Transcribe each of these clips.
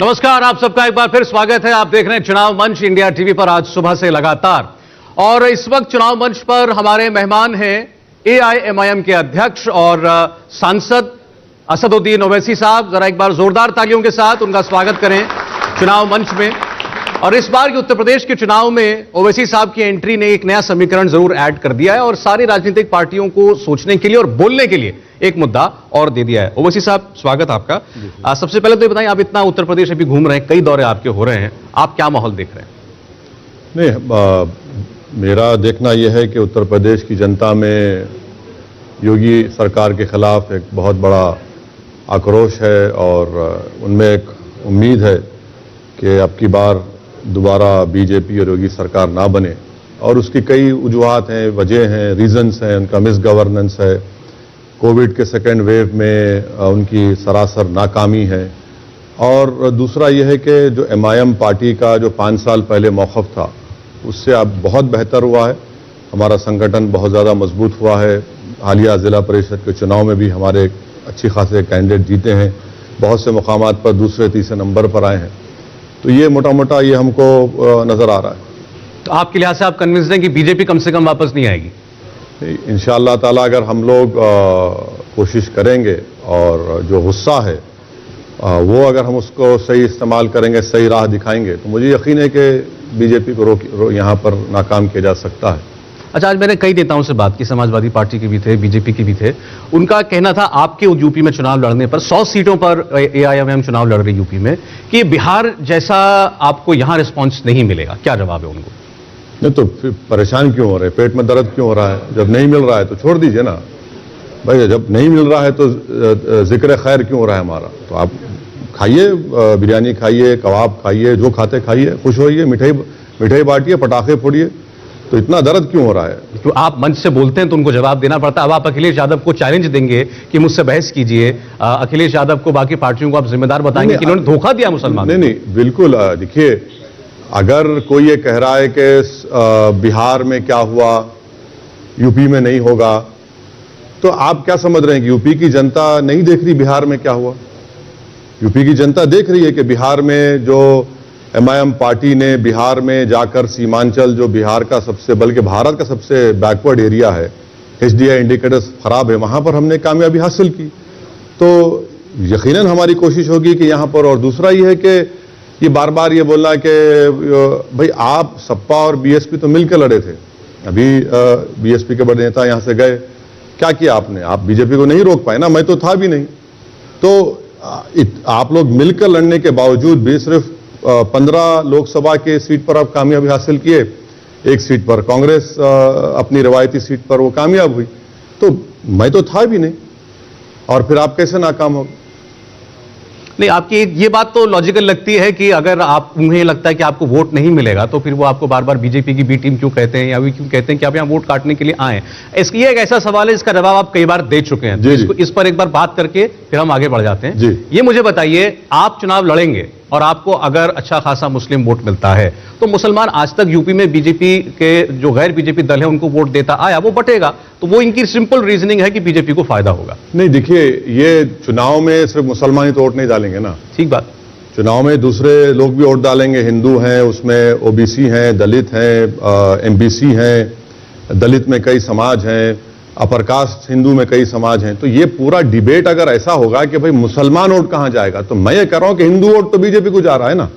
नमस्कार, आप सबका एक बार फिर स्वागत है। आप देख रहे हैं चुनाव मंच इंडिया टीवी पर आज सुबह से लगातार। और इस वक्त चुनाव मंच पर हमारे मेहमान हैं एआईएमआईएम के अध्यक्ष और सांसद असदुद्दीन ओवैसी साहब। जरा एक बार जोरदार तालियों के साथ उनका स्वागत करें चुनाव मंच में। और इस बार के उत्तर प्रदेश के चुनाव में ओवैसी साहब की एंट्री ने एक नया समीकरण जरूर ऐड कर दिया है और सारी राजनीतिक पार्टियों को सोचने के लिए और बोलने के लिए एक मुद्दा और दे दिया है। ओवैसी साहब, स्वागत आपका। सबसे पहले तो ये बताएं, आप इतना उत्तर प्रदेश अभी घूम रहे हैं, कई दौरे आपके हो रहे हैं, आप क्या माहौल देख रहे हैं? नहीं, मेरा देखना यह है कि उत्तर प्रदेश की जनता में योगी सरकार के खिलाफ एक बहुत बड़ा आक्रोश है और उनमें एक उम्मीद है कि अब की बार दोबारा बीजेपी और योगी सरकार ना बने। और उसकी कई वजूहात हैं, वजह हैं, रीजंस हैं। उनका मिस गवर्नेंस है, कोविड के सेकेंड वेव में उनकी सरासर नाकामी है। और दूसरा यह है कि जो एमआईएम पार्टी का जो 5 साल पहले मौक़िफ़ था उससे अब बहुत बेहतर हुआ है। हमारा संगठन बहुत ज़्यादा मजबूत हुआ है। हालिया ज़िला परिषद के चुनाव में भी हमारे अच्छी खासे कैंडिडेट जीते हैं, बहुत से मुकामात पर दूसरे तीसरे नंबर पर आए हैं। तो ये मोटा मोटा ये हमको नज़र आ रहा है। तो आपके लिहाज से आप कन्विंस हैं कि बीजेपी कम से कम वापस नहीं आएगी? इंशाअल्लाह ताला अगर हम लोग कोशिश करेंगे और जो गुस्सा है वो अगर हम उसको सही इस्तेमाल करेंगे, सही राह दिखाएंगे, तो मुझे यकीन है कि बीजेपी को यहाँ पर नाकाम किया जा सकता है। अच्छा, आज मैंने कई नेताओं से बात की, समाजवादी पार्टी के भी थे, बीजेपी के भी थे। उनका कहना था आपके यूपी में चुनाव लड़ने पर 100 सीटों पर एआईएमआईएम चुनाव लड़ रही यूपी में, कि बिहार जैसा आपको यहां रिस्पांस नहीं मिलेगा। क्या जवाब है उनको? नहीं तो फिर परेशान क्यों हो रहे हैं, पेट में दर्द क्यों हो रहा है? जब नहीं मिल रहा है तो छोड़ दीजिए ना भाई। जब नहीं मिल रहा है तो जिक्र खैर क्यों हो रहा है हमारा? तो आप खाइए, बिरयानी खाइए, कबाब खाइए, जो खाते खाइए, खुश होइए, मिठाई बांटिए, पटाखे फोड़िए। तो इतना दर्द क्यों हो रहा है? तो आप मंच से बोलते हैं तो उनको जवाब देना पड़ता है। अब आप अखिलेश यादव को चैलेंज देंगे कि मुझसे बहस कीजिए, अखिलेश यादव को, बाकी पार्टियों को आप जिम्मेदार बताएंगे कि इन्होंने धोखा दिया मुसलमान? नहीं, बिल्कुल। देखिए, अगर कोई ये कह रहा है कि बिहार में क्या हुआ यूपी में नहीं होगा, तो आप क्या समझ रहे हैं कि यूपी की जनता नहीं देख रही बिहार में क्या हुआ? यूपी की जनता देख रही है कि बिहार में जो एमआईएम पार्टी ने बिहार में जाकर सीमांचल, जो बिहार का सबसे, बल्कि भारत का सबसे बैकवर्ड एरिया है, एचडीआई इंडिकेटर्स खराब है, वहां पर हमने कामयाबी हासिल की। तो यकीनन हमारी कोशिश होगी कि यहां पर। और दूसरा ये है कि ये बार बार ये बोलना कि भाई आप सपा और बीएसपी तो मिलकर लड़े थे, अभी बीएसपी के बड़े नेता यहां से गए, क्या किया आपने? आप बीजेपी को नहीं रोक पाए ना, मैं तो था भी नहीं। तो आप लोग मिलकर लड़ने के बावजूद भी सिर्फ 15 लोकसभा के सीट पर आप कामयाबी हासिल किए, एक सीट पर कांग्रेस अपनी रवायती सीट पर वो कामयाब हुई। तो मैं तो था भी नहीं, और फिर आप कैसे नाकाम हो? नहीं, आपकी ये बात तो लॉजिकल लगती है कि अगर आप, उन्हें लगता है कि आपको वोट नहीं मिलेगा तो फिर वो आपको बार बार बीजेपी की बी टीम क्यों कहते हैं, या भी क्यों कहते हैं कि आप यहाँ वोट काटने के लिए आए। ये एक ऐसा सवाल है, इसका जवाब आप कई बार दे चुके हैं। तो इस पर एक बार बात करके फिर हम आगे बढ़ जाते हैं। ये मुझे बताइए, आप चुनाव लड़ेंगे और आपको अगर अच्छा खासा मुस्लिम वोट मिलता है तो मुसलमान आज तक यूपी में बीजेपी के जो गैर बीजेपी दल है उनको वोट देता आया, वो बटेगा। तो वो इनकी सिंपल रीजनिंग है कि बीजेपी को फायदा होगा। नहीं, देखिए, ये चुनाव में सिर्फ मुसलमान ही तो वोट नहीं डालेंगे ना। ठीक बात। चुनाव में दूसरे लोग भी वोट डालेंगे, हिंदू हैं, उसमें ओबीसी हैं, दलित हैं, एमबीसी हैं, दलित में कई समाज हैं, अपर कास्ट हिंदू में कई समाज हैं। तो ये पूरा डिबेट अगर ऐसा होगा कि भाई मुसलमान वोट कहां जाएगा, तो मैं ये कह रहा हूं कि हिंदू वोट तो बीजेपी को जा रहा है ना।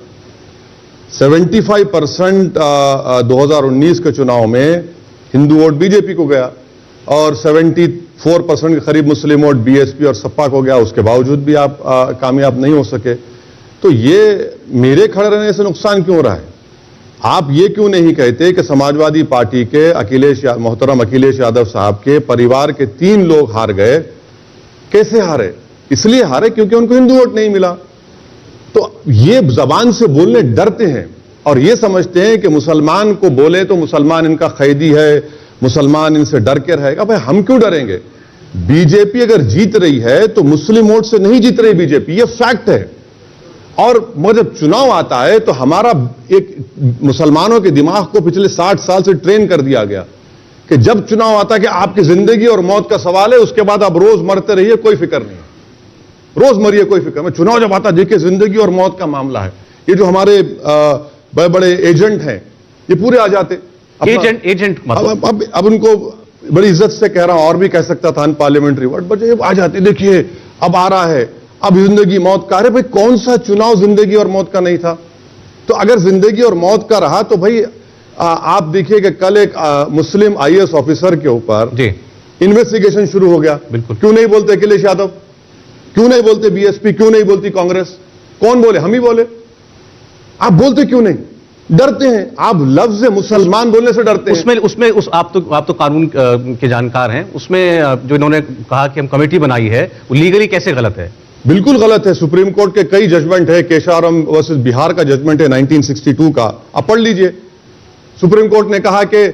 75% 2019 के चुनाव में हिंदू वोट बीजेपी को गया और 74% के करीब मुस्लिम वोट बीएसपी और सपा को गया। उसके बावजूद भी आप कामयाब नहीं हो सके। तो ये मेरे खड़े रहने से नुकसान क्यों हो रहा है? आप ये क्यों नहीं कहते कि समाजवादी पार्टी के मोहतरम अखिलेश यादव साहब के परिवार के 3 लोग हार गए? कैसे हारे? इसलिए हारे क्योंकि उनको हिंदू वोट नहीं मिला। तो ये जबान से बोलने डरते हैं और ये समझते हैं कि मुसलमान को बोले तो मुसलमान इनका कैदी है, मुसलमान इनसे डर के रहेगा। भाई हम क्यों डरेंगे? बीजेपी अगर जीत रही है तो मुस्लिम वोट से नहीं जीत रही बीजेपी, ये फैक्ट है। और जब चुनाव आता है तो हमारा एक मुसलमानों के दिमाग को पिछले 60 साल से ट्रेन कर दिया गया कि जब चुनाव आता है कि आपकी जिंदगी और मौत का सवाल है, उसके बाद आप रोज मरते रहिए, कोई फिक्र नहीं है। रोज मरिए कोई फिक्र में। चुनाव जब आता देखिए जिंदगी और मौत का मामला है। ये जो हमारे बड़े बड़े एजेंट हैं ये पूरे आ जाते। एजेंट मतलब अब उनको बड़ी इज्जत से कह रहा हूं, और भी कह सकता था पार्लियामेंट्री वर्ड, बट ये आ जाते। देखिए अब आ रहा है, अब जिंदगी मौत का। अरे भाई कौन सा चुनाव जिंदगी और मौत का नहीं था? तो अगर जिंदगी और मौत का रहा तो भाई आप देखिए कि कल एक मुस्लिम आईएएस ऑफिसर के ऊपर इन्वेस्टिगेशन शुरू हो गया। बिल्कुल। क्यों नहीं बोलते अखिलेश यादव, क्यों नहीं बोलते बीएसपी, क्यों नहीं बोलती कांग्रेस? कौन बोले? हम ही बोले। आप बोलते क्यों नहीं? डरते हैं आप, लफ्ज मुसलमान बोलने से डरते हैं। आप तो कानून के जानकार हैं। उसमें जो इन्होंने कहा कि हम कमेटी बनाई है वो लीगली कैसे गलत है? बिल्कुल गलत है। सुप्रीम कोर्ट के कई जजमेंट है, केशाराम वर्सेस बिहार का जजमेंट है 1962 का, आप पढ़ लीजिए। सुप्रीम कोर्ट ने कहा कि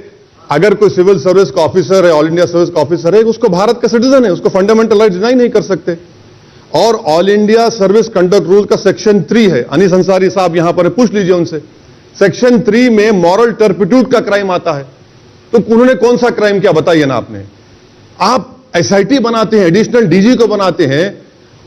अगर कोई सिविल सर्विस का ऑफिसर है, ऑल इंडिया सर्विस का ऑफिसर है, उसको भारत का सिटीजन है, उसको फंडामेंटल राइट डिनाई नहीं कर सकते। और all India service conduct rule का सेक्शन 3 है, अनीस अंसारी साहब यहां पर पूछ लीजिए उनसे। सेक्शन 3 में मॉरल टर्पिट्यूड का क्राइम आता है। तो उन्होंने कौन सा क्राइम किया बताइए ना आपने? आप एसआईटी बनाते हैं, एडिशनल डीजी को बनाते हैं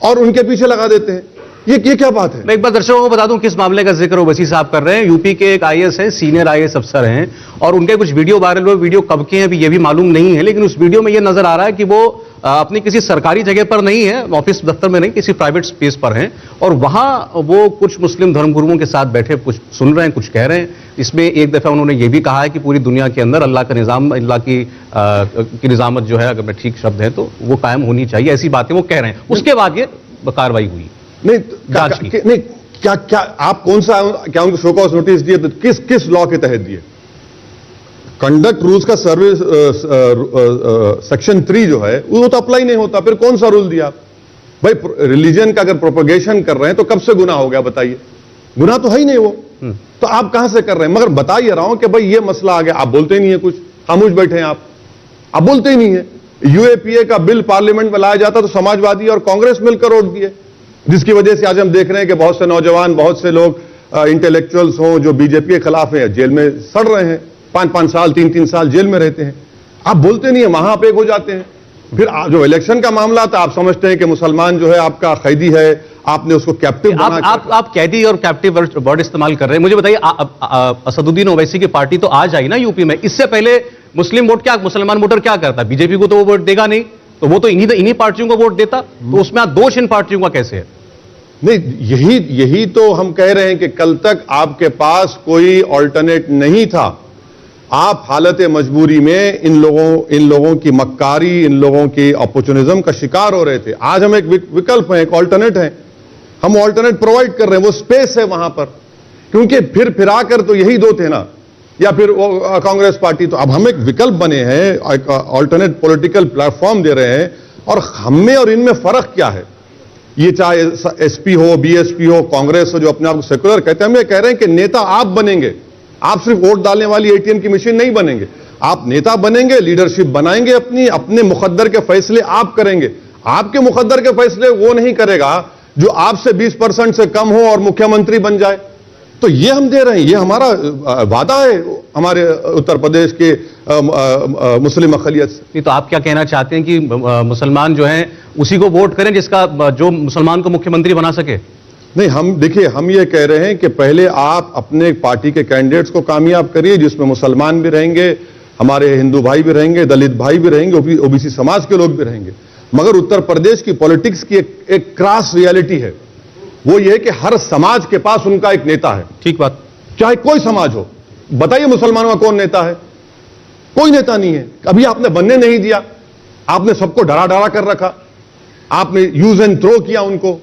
और उनके पीछे लगा देते हैं। ये क्या बात है? मैं एक बार दर्शकों को बता दूं किस मामले का जिक्र ओवैसी साहब कर रहे हैं। यूपी के एक आईएएस हैं, सीनियर आईएएस अफसर हैं, और उनके कुछ वीडियो वायरल हुए। वीडियो कब के हैं अभी ये भी मालूम नहीं है, लेकिन उस वीडियो में ये नजर आ रहा है कि वो अपनी किसी सरकारी जगह पर नहीं है, ऑफिस दफ्तर में नहीं, किसी प्राइवेट स्पेस पर हैं, और वहां वो कुछ मुस्लिम धर्मगुरुओं के साथ बैठे कुछ सुन रहे हैं, कुछ कह रहे हैं। इसमें एक दफा उन्होंने ये भी कहा है कि पूरी दुनिया के अंदर अल्लाह का निजाम, अल्लाह की निजामत जो है, अगर मैं ठीक शब्द है तो वो कायम होनी चाहिए, ऐसी बातें वो कह रहे हैं। उसके बाद ये कार्रवाई हुई नहीं। नहीं क्या आप कौन सा, क्या उनको शो कॉज नोटिस दिए? तो किस लॉ के तहत दिए? कंडक्ट रूल्स का सर्विस सेक्शन 3 जो है वो तो अप्लाई नहीं होता। फिर कौन सा रूल दिया? भाई रिलीजन का अगर प्रोपोगेशन कर रहे हैं तो कब से गुनाह हो गया बताइए? गुनाह तो है ही नहीं वो। तो आप कहां से कर रहे हैं? मगर बता ये रहा हूं कि भाई ये मसला आ गया, आप बोलते ही नहीं है, कुछ खामोश बैठे हैं आप बोलते ही नहीं है। यूएपीए का बिल पार्लियामेंट में लाया जाता तो समाजवादी और कांग्रेस मिलकर रोक दिए, जिसकी वजह से आज हम देख रहे हैं कि बहुत से नौजवान, बहुत से लोग इंटेलेक्चुअल्स हों जो बीजेपी के खिलाफ हैं, जेल में सड़ रहे हैं, 5-5 साल 3-3 साल जेल में रहते हैं। आप बोलते नहीं है, महापेक हो जाते हैं। फिर जो इलेक्शन का मामला था, आप समझते हैं कि मुसलमान जो है आपका कैदी है, आपने उसको कैप्टिव बना। आप कैदी और कैप्टिव वर्ड इस्तेमाल कर रहे हैं। मुझे बताइए, असदुद्दीन ओवैसी की पार्टी तो आज आई ना यूपी में, इससे पहले मुस्लिम वोट क्या, मुसलमान वोटर क्या करता? बीजेपी को तो वो वोट देगा नहीं, तो वो तो इन्हीं पार्टियों को वोट देता। तो उसमें दोष इन पार्टियों का कैसे है? नहीं, यही तो हम कह रहे हैं कि कल तक आपके पास कोई ऑल्टरनेट नहीं था। आप हालत मजबूरी में इन लोगों की मक्कारी, इन लोगों की अपॉर्चुनिज्म का शिकार हो रहे थे। आज हम एक विकल्प है, एक ऑल्टरनेट है, हम ऑल्टरनेट प्रोवाइड कर रहे हैं। वो स्पेस है वहां पर, क्योंकि फिर कर तो यही दो थे ना, या फिर वो कांग्रेस पार्टी। तो अब हम एक विकल्प बने हैं, एक ऑल्टरनेट पॉलिटिकल प्लेटफॉर्म दे रहे हैं। और हमें और इनमें फर्क क्या है? ये चाहे एसपी हो, बीएसपी हो, कांग्रेस हो, जो अपने आप को सेकुलर कहते हैं, हम ये कह रहे हैं कि नेता आप बनेंगे। आप सिर्फ वोट डालने वाली एटीएम की मशीन नहीं बनेंगे, आप नेता बनेंगे, लीडरशिप बनाएंगे, अपने मुकद्दर के फैसले आप करेंगे। आपके मुकद्दर के फैसले वो नहीं करेगा जो आपसे 20% से कम हो और मुख्यमंत्री बन जाए। तो ये हम दे रहे हैं, ये हमारा वादा है हमारे उत्तर प्रदेश के मुस्लिम अक़लियत से। तो आप क्या कहना चाहते हैं कि मुसलमान जो हैं उसी को वोट करें जिसका, जो मुसलमान को मुख्यमंत्री बना सके? नहीं, हम ये कह रहे हैं कि पहले आप अपने पार्टी के कैंडिडेट्स को कामयाब करिए, जिसमें मुसलमान भी रहेंगे, हमारे हिंदू भाई भी रहेंगे, दलित भाई भी रहेंगे, ओबीसी समाज के लोग भी रहेंगे। मगर उत्तर प्रदेश की पॉलिटिक्स की एक क्रॉस रियलिटी है, वो ये है कि हर समाज के पास उनका एक नेता है। ठीक बात। चाहे कोई समाज हो, बताइए मुसलमानों का कौन नेता है? कोई नेता नहीं है। अभी आपने बनने नहीं दिया, आपने सबको डरा कर रखा, आपने यूज एंड थ्रो किया, उनको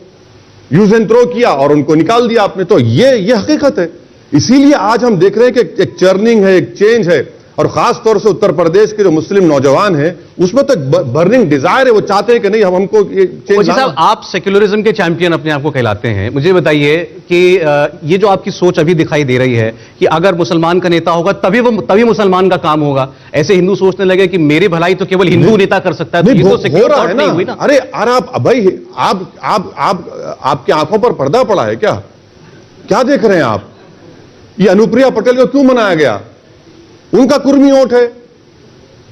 यूज एंड थ्रो किया और उनको निकाल दिया आपने। तो ये हकीकत है। इसीलिए आज हम देख रहे हैं कि एक चर्निंग है, एक चेंज है। और खास तौर से उत्तर प्रदेश के जो मुस्लिम नौजवान हैं, उसमें तो बर्निंग डिजायर है, वो चाहते हैं कि नहीं, हमको ये चेंज। साहब, आप सेक्युलरिज्म के चैंपियन अपने आप को कहलाते हैं। मुझे बताइए कि ये जो आपकी सोच अभी दिखाई दे रही है कि अगर मुसलमान का नेता होगा तभी मुसलमान का काम होगा, ऐसे हिंदू सोचने लगे कि मेरी भलाई तो केवल हिंदू नेता कर सकता है, तो ये तो सेक्युलर थॉट नहीं हुई ना? अरे आप भाई, आपकी आंखों पर पर्दा पड़ा है क्या देख रहे हैं आप? ये अनुप्रिया पटेल को क्यों मनाया गया? उनका कुर्मी वोट है,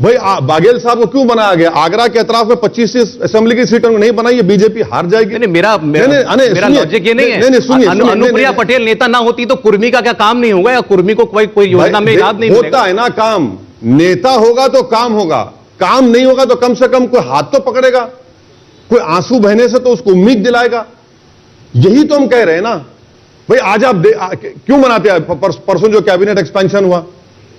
भाई बाघेल साहब को क्यों बनाया गया? आगरा के अतराफ में 25 असेंबली की सीटों को नहीं बनाई, ये बीजेपी हार जाएगी। नहीं, मेरा लॉजिक ये नहीं है। सुनिए, अनुप्रिया पटेल नेता ना होती तो कुर्मी का क्या काम नहीं होगा, या कुर्मी को कोई योजना में याद नहीं होता है ना काम। नेता होगा तो काम होगा, काम नहीं होगा तो कम से कम कोई हाथ तो पकड़ेगा, कोई आंसू बहने से तो उसको उम्मीद दिलाएगा। यही तो हम कह रहे हैं ना भाई। आज आप क्यों मनाते हैं? परसों जो कैबिनेट एक्सपेंशन हुआ,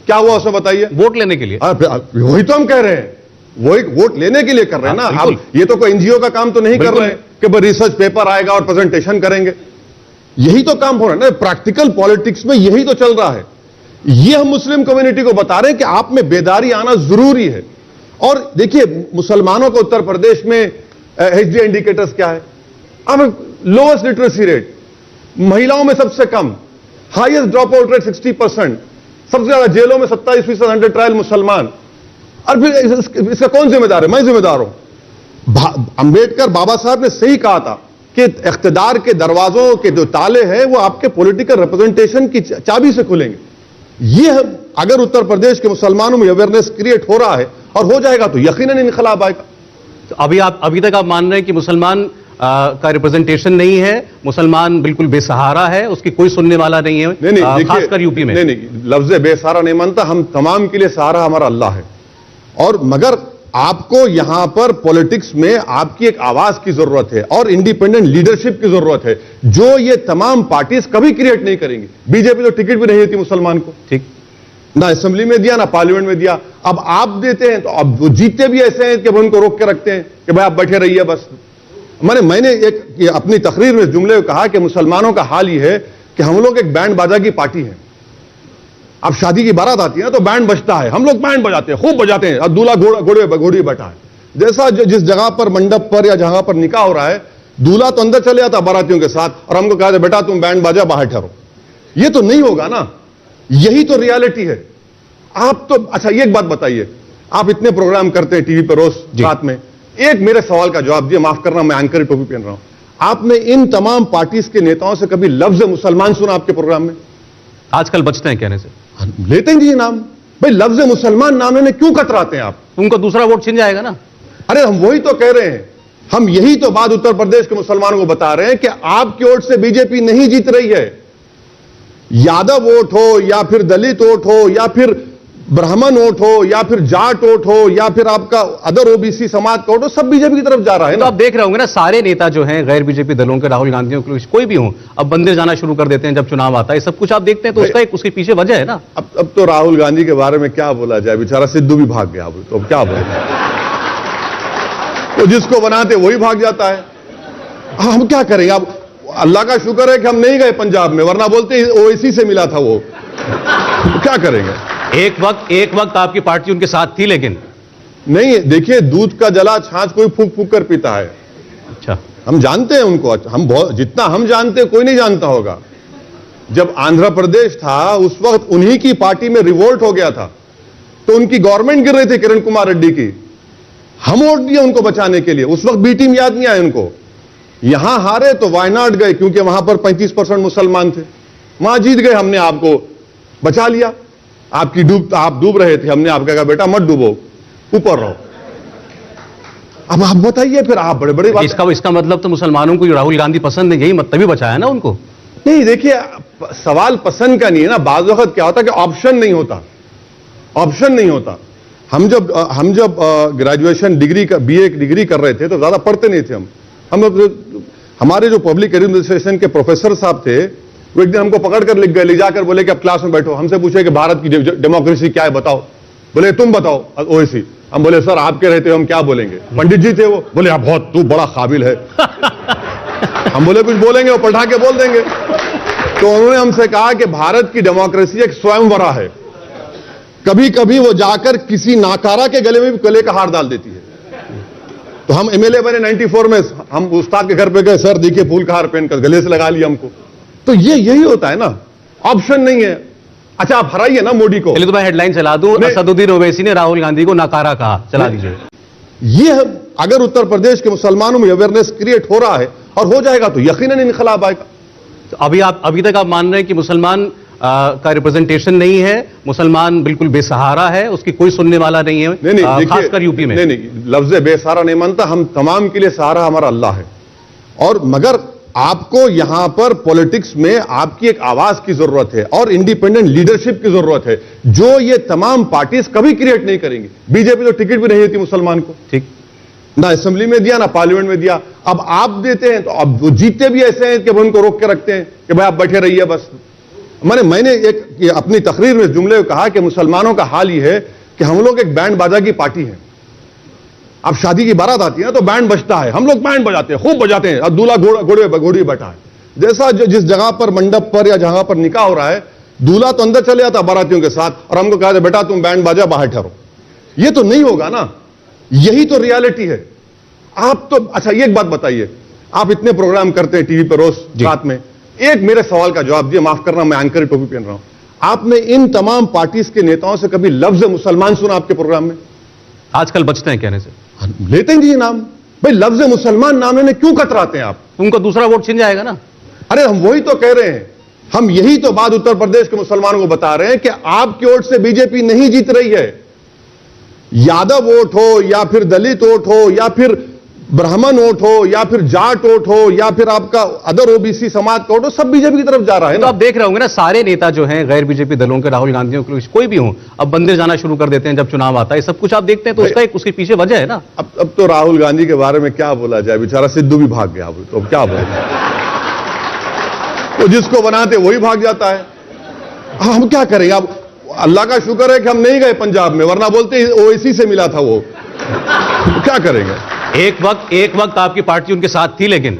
क्या हुआ उसमें बताइए? वोट लेने के लिए। वही तो हम कह रहे हैं, वही वोट लेने के लिए कर रहे हैं ना। आप ये तो कोई एनजीओ का काम तो नहीं कर रहे हैं कि भाई रिसर्च पेपर आएगा और प्रेजेंटेशन करेंगे। यही तो काम हो रहा है ना, प्रैक्टिकल पॉलिटिक्स में यही तो चल रहा है। ये हम मुस्लिम कम्युनिटी को बता रहे हैं कि आप में बेदारी आना जरूरी है। और देखिए, मुसलमानों को उत्तर प्रदेश में एचडी इंडिकेटर्स क्या है? अब लोएस्ट लिटरेसी रेट, महिलाओं में सबसे कम, हाईएस्ट ड्रॉप आउट रेट 60%, सबसे ज्यादा जेलों में 27% अंडर ट्रायल मुसलमान। और फिर इसका कौन जिम्मेदार है? मैं जिम्मेदार हूं। अंबेडकर बाबा साहब ने सही कहा था कि इख्तिदार के दरवाजों के जो ताले हैं वो आपके पॉलिटिकल रिप्रेजेंटेशन की चाबी से खुलेंगे। ये अगर उत्तर प्रदेश के मुसलमानों में अवेयरनेस क्रिएट हो रहा है और हो जाएगा तो यकीनन इनकलाब आएगा। तो अभी तक आप मान रहे हैं कि मुसलमान का रिप्रेजेंटेशन नहीं है, मुसलमान बिल्कुल बेसहारा है, उसकी कोई सुनने वाला नहीं है? नहीं, खासकर यूपी में। नहीं, लफ्ज बेसहारा नहीं मानता। हम तमाम के लिए सहारा हमारा अल्लाह है। और मगर आपको यहां पर पॉलिटिक्स में आपकी एक आवाज की जरूरत है और इंडिपेंडेंट लीडरशिप की जरूरत है, जो ये तमाम पार्टीज कभी क्रिएट नहीं करेंगी। बीजेपी तो टिकट भी नहीं देती मुसलमान को, ठीक ना असेंबली में दिया ना पार्लियामेंट में दिया। अब आप देते हैं तो अब वो जीतते भी ऐसे हैं कि उनको रोक के रखते हैं कि भाई आप बैठे रहिए बस। मैंने एक अपनी तकरीर में जुमले कहा कि मुसलमानों का हाल ये है कि हम लोग एक बैंड बाजा की पार्टी है। अब शादी की बारात आती है ना तो बैंड बजता है, हम लोग बैंड बजाते हैं, खूब बजाते हैं। अब दूल्हा घोड़े बैठा है। जैसा जिस जगह पर मंडप पर या जहां पर निकाह हो रहा है, दूल्हा तो अंदर चले जाता बारातियों के साथ और हमको कहा बेटा तुम बैंड बाजा बाहर ठहरो। ये तो नहीं होगा ना, यही तो रियलिटी है। आप तो अच्छा एक बात बताइए, आप इतने प्रोग्राम करते हैं टीवी पर रोज रात में, एक मेरे सवाल का जवाब दिए। माफ करना मैं एंकर टोपी पहन रहा हूं। आपने इन तमाम पार्टीज के नेताओं से कभी लफ्ज मुसलमान सुना आपके प्रोग्राम में? आजकल बचते हैं कहने से, लेते हैं जी नाम। भाई लफ्ज मुसलमान नाम लेने क्यों कतराते हैं आप? उनको दूसरा वोट छिन जाएगा ना। अरे हम वही तो कह रहे हैं, हम यही तो बात उत्तर प्रदेश के मुसलमानों को बता रहे हैं कि आपकी ओट से बीजेपी नहीं जीत रही है। यादव वोट हो या फिर दलित वोट हो या फिर ब्राह्मण वोट हो या फिर जाट वोट हो या फिर आपका अदर ओबीसी समाज का वोट हो, सब बीजेपी की तरफ जा रहा है। तो आप देख रहे होंगे ना, सारे नेता जो हैं गैर बीजेपी दलों के, राहुल गांधी कोई भी हो, अब मंदिर जाना शुरू कर देते हैं जब चुनाव आता है। सब कुछ आप देखते हैं तो उसका एक उसके पीछे वजह है ना। अब तो राहुल गांधी के बारे में क्या बोला जाए, बेचारा सिद्धू भी भाग गया। तो अब क्या बोला, तो जिसको बनाते वही भाग जाता है। हम क्या करेंगे? अब अल्लाह का शुक्र है कि हम नहीं गए पंजाब में, वरना बोलते ओवैसी से मिला था वो। क्या करेंगे? एक वक्त आपकी पार्टी उनके साथ थी, लेकिन नहीं। देखिए, दूध का जला छाछ कोई फूक फूक कर पीता है। अच्छा, हम जानते हैं उनको, हम बहुत, जितना हम जानते हैं कोई नहीं जानता होगा। जब आंध्र प्रदेश था उस वक्त उन्हीं की पार्टी में रिवोल्ट हो गया था, तो उनकी गवर्नमेंट गिर रही थी किरण कुमार रेड्डी की। हम वोट दिए उनको बचाने के लिए। उस वक्त बी टीम याद नहीं आए उनको। यहां हारे तो वायनाड गए क्योंकि वहां पर 35% मुसलमान थे, वहां जीत गए। हमने आपको बचा लिया। आप डूब रहे थे, हमने आपका कहा बेटा मत डूबो, ऊपर रहो। अब आप बताइए, फिर आप बड़े बड़े बात। इसका मतलब तो मुसलमानों को राहुल गांधी पसंद है, यही मतलब ही बचाया ना उनको। नहीं, देखिए सवाल पसंद का नहीं है ना। बाज़ वक्त क्या होता है कि ऑप्शन नहीं होता, ऑप्शन नहीं होता। हम जब ग्रेजुएशन डिग्री का बीए डिग्री कर रहे थे तो ज्यादा पढ़ते नहीं थे हम। हमारे जो पब्लिक एडमिनिस्ट्रेशन के प्रोफेसर साहब थे, वो एक दिन हमको पकड़ कर लिख गए, ले जाकर बोले कि अब क्लास में बैठो। हमसे पूछे कि भारत की डेमोक्रेसी क्या है बताओ। बोले तुम बताओ ओवैसी। हम बोले सर आपके रहते हो हम क्या बोलेंगे। पंडित जी थे वो, बोले आप बहुत तू बड़ा काबिल है। हम बोले कुछ बोलेंगे वो पलटा के बोल देंगे। तो उन्होंने हमसे कहा कि भारत की डेमोक्रेसी एक स्वयंवरा है, कभी कभी वो जाकर किसी नाकारा के गले में भी गले का हार डाल देती है। तो हम एमएलए बने 94 में, हम उस्ताद के घर पे गए, सर देखिए फूल का हार पहनकर गले से लगा लिया हमको। तो ये यही होता है ना, ऑप्शन नहीं है। अच्छा आप हराइए ना मोदी को। चलिए तो मैं हेडलाइन चला दूं, असदुद्दीन ओवैसी ने राहुल गांधी को नाकारा कहा, चला दीजिए। ये अगर उत्तर प्रदेश के मुसलमानों में अवेयरनेस क्रिएट हो रहा है और हो जाएगा तो यकीनन इनकलाब आएगा। तो अभी तक आप मान रहे हैं कि मुसलमान का रिप्रेजेंटेशन नहीं है, मुसलमान बिल्कुल बेसहारा है, उसकी कोई सुनने वाला नहीं है। नहीं, खासकर यूपी में। नहीं, लफ्ज बेसहारा नहीं मानता, हम तमाम के लिए सहारा हमारा अल्लाह है। और मगर आपको यहां पर पॉलिटिक्स में आपकी एक आवाज की जरूरत है और इंडिपेंडेंट लीडरशिप की जरूरत है, जो ये तमाम पार्टीज कभी क्रिएट नहीं करेंगे। बीजेपी तो टिकट भी नहीं देती मुसलमान को, ठीक, ना असेंबली में दिया ना पार्लियामेंट में दिया। अब आप देते हैं तो अब वो जीतते भी ऐसे हैं कि उनको रोक के रखते हैं कि भाई आप बैठे रहिए बस। मैंने एक अपनी तकरीर में जुमले में कहा कि मुसलमानों का हाल ये है कि हम लोग एक बैंड बाजा की पार्टी है। अब शादी की बारात आती है ना तो बैंड बजता है, हम लोग बैंड बजाते हैं, खूब बजाते हैं, अब दूल्हा घोड़े बैठा है। जैसा जिस जगह पर मंडप पर या जहां पर निकाह हो रहा है, दूल्हा तो अंदर चले जाता बारातियों के साथ और हमको कहा बेटा तुम बैंड बाजा बाहर ठहरो। ये तो नहीं होगा ना, यही तो रियलिटी है। आप तो अच्छा ये एक बात बताइए, आप इतने प्रोग्राम करते हैं टीवी पर रोज रात में, एक मेरे सवाल का जवाब दिए, माफ करना मैं एंकर टोपी पहन रहा हूं, आपने इन तमाम पार्टीज के नेताओं से कभी लफ्ज मुसलमान सुना आपके प्रोग्राम में? आजकल बचते हैं कहने से, लेते हैं नाम, भाई लफ्ज मुसलमान नाम लेने क्यों कतराते हैं आप? उनको दूसरा वोट छिन जाएगा ना। अरे हम वही तो कह रहे हैं, हम यही तो बात उत्तर प्रदेश के मुसलमानों को बता रहे हैं कि आपकी ओट से बीजेपी नहीं जीत रही है। यादव वोट हो या फिर दलित वोट हो या फिर ब्राह्मण वोट हो या फिर जाट वोट हो या फिर आपका अदर ओबीसी समाज का वोट हो, सब बीजेपी की तरफ जा रहा है। तो आप देख रहे होंगे ना, सारे नेता जो हैं गैर बीजेपी दलों के, राहुल गांधी के, कोई भी हो, अब मंदिर जाना शुरू कर देते हैं जब चुनाव आता है, सब कुछ आप देखते हैं। तो उसका एक उसके पीछे वजह है ना। अब तो राहुल गांधी के बारे में क्या बोला जाए, बेचारा सिद्धू भी भाग गया, तो अब क्या बोला जाए, तो जिसको बनाते वही भाग जाता है। हम क्या करेंगे? अब अल्लाह का शुक्र है कि हम नहीं गए पंजाब में, वरना बोलते ओवैसी से मिला था वो। क्या करेंगे? एक वक्त आपकी पार्टी उनके साथ थी, लेकिन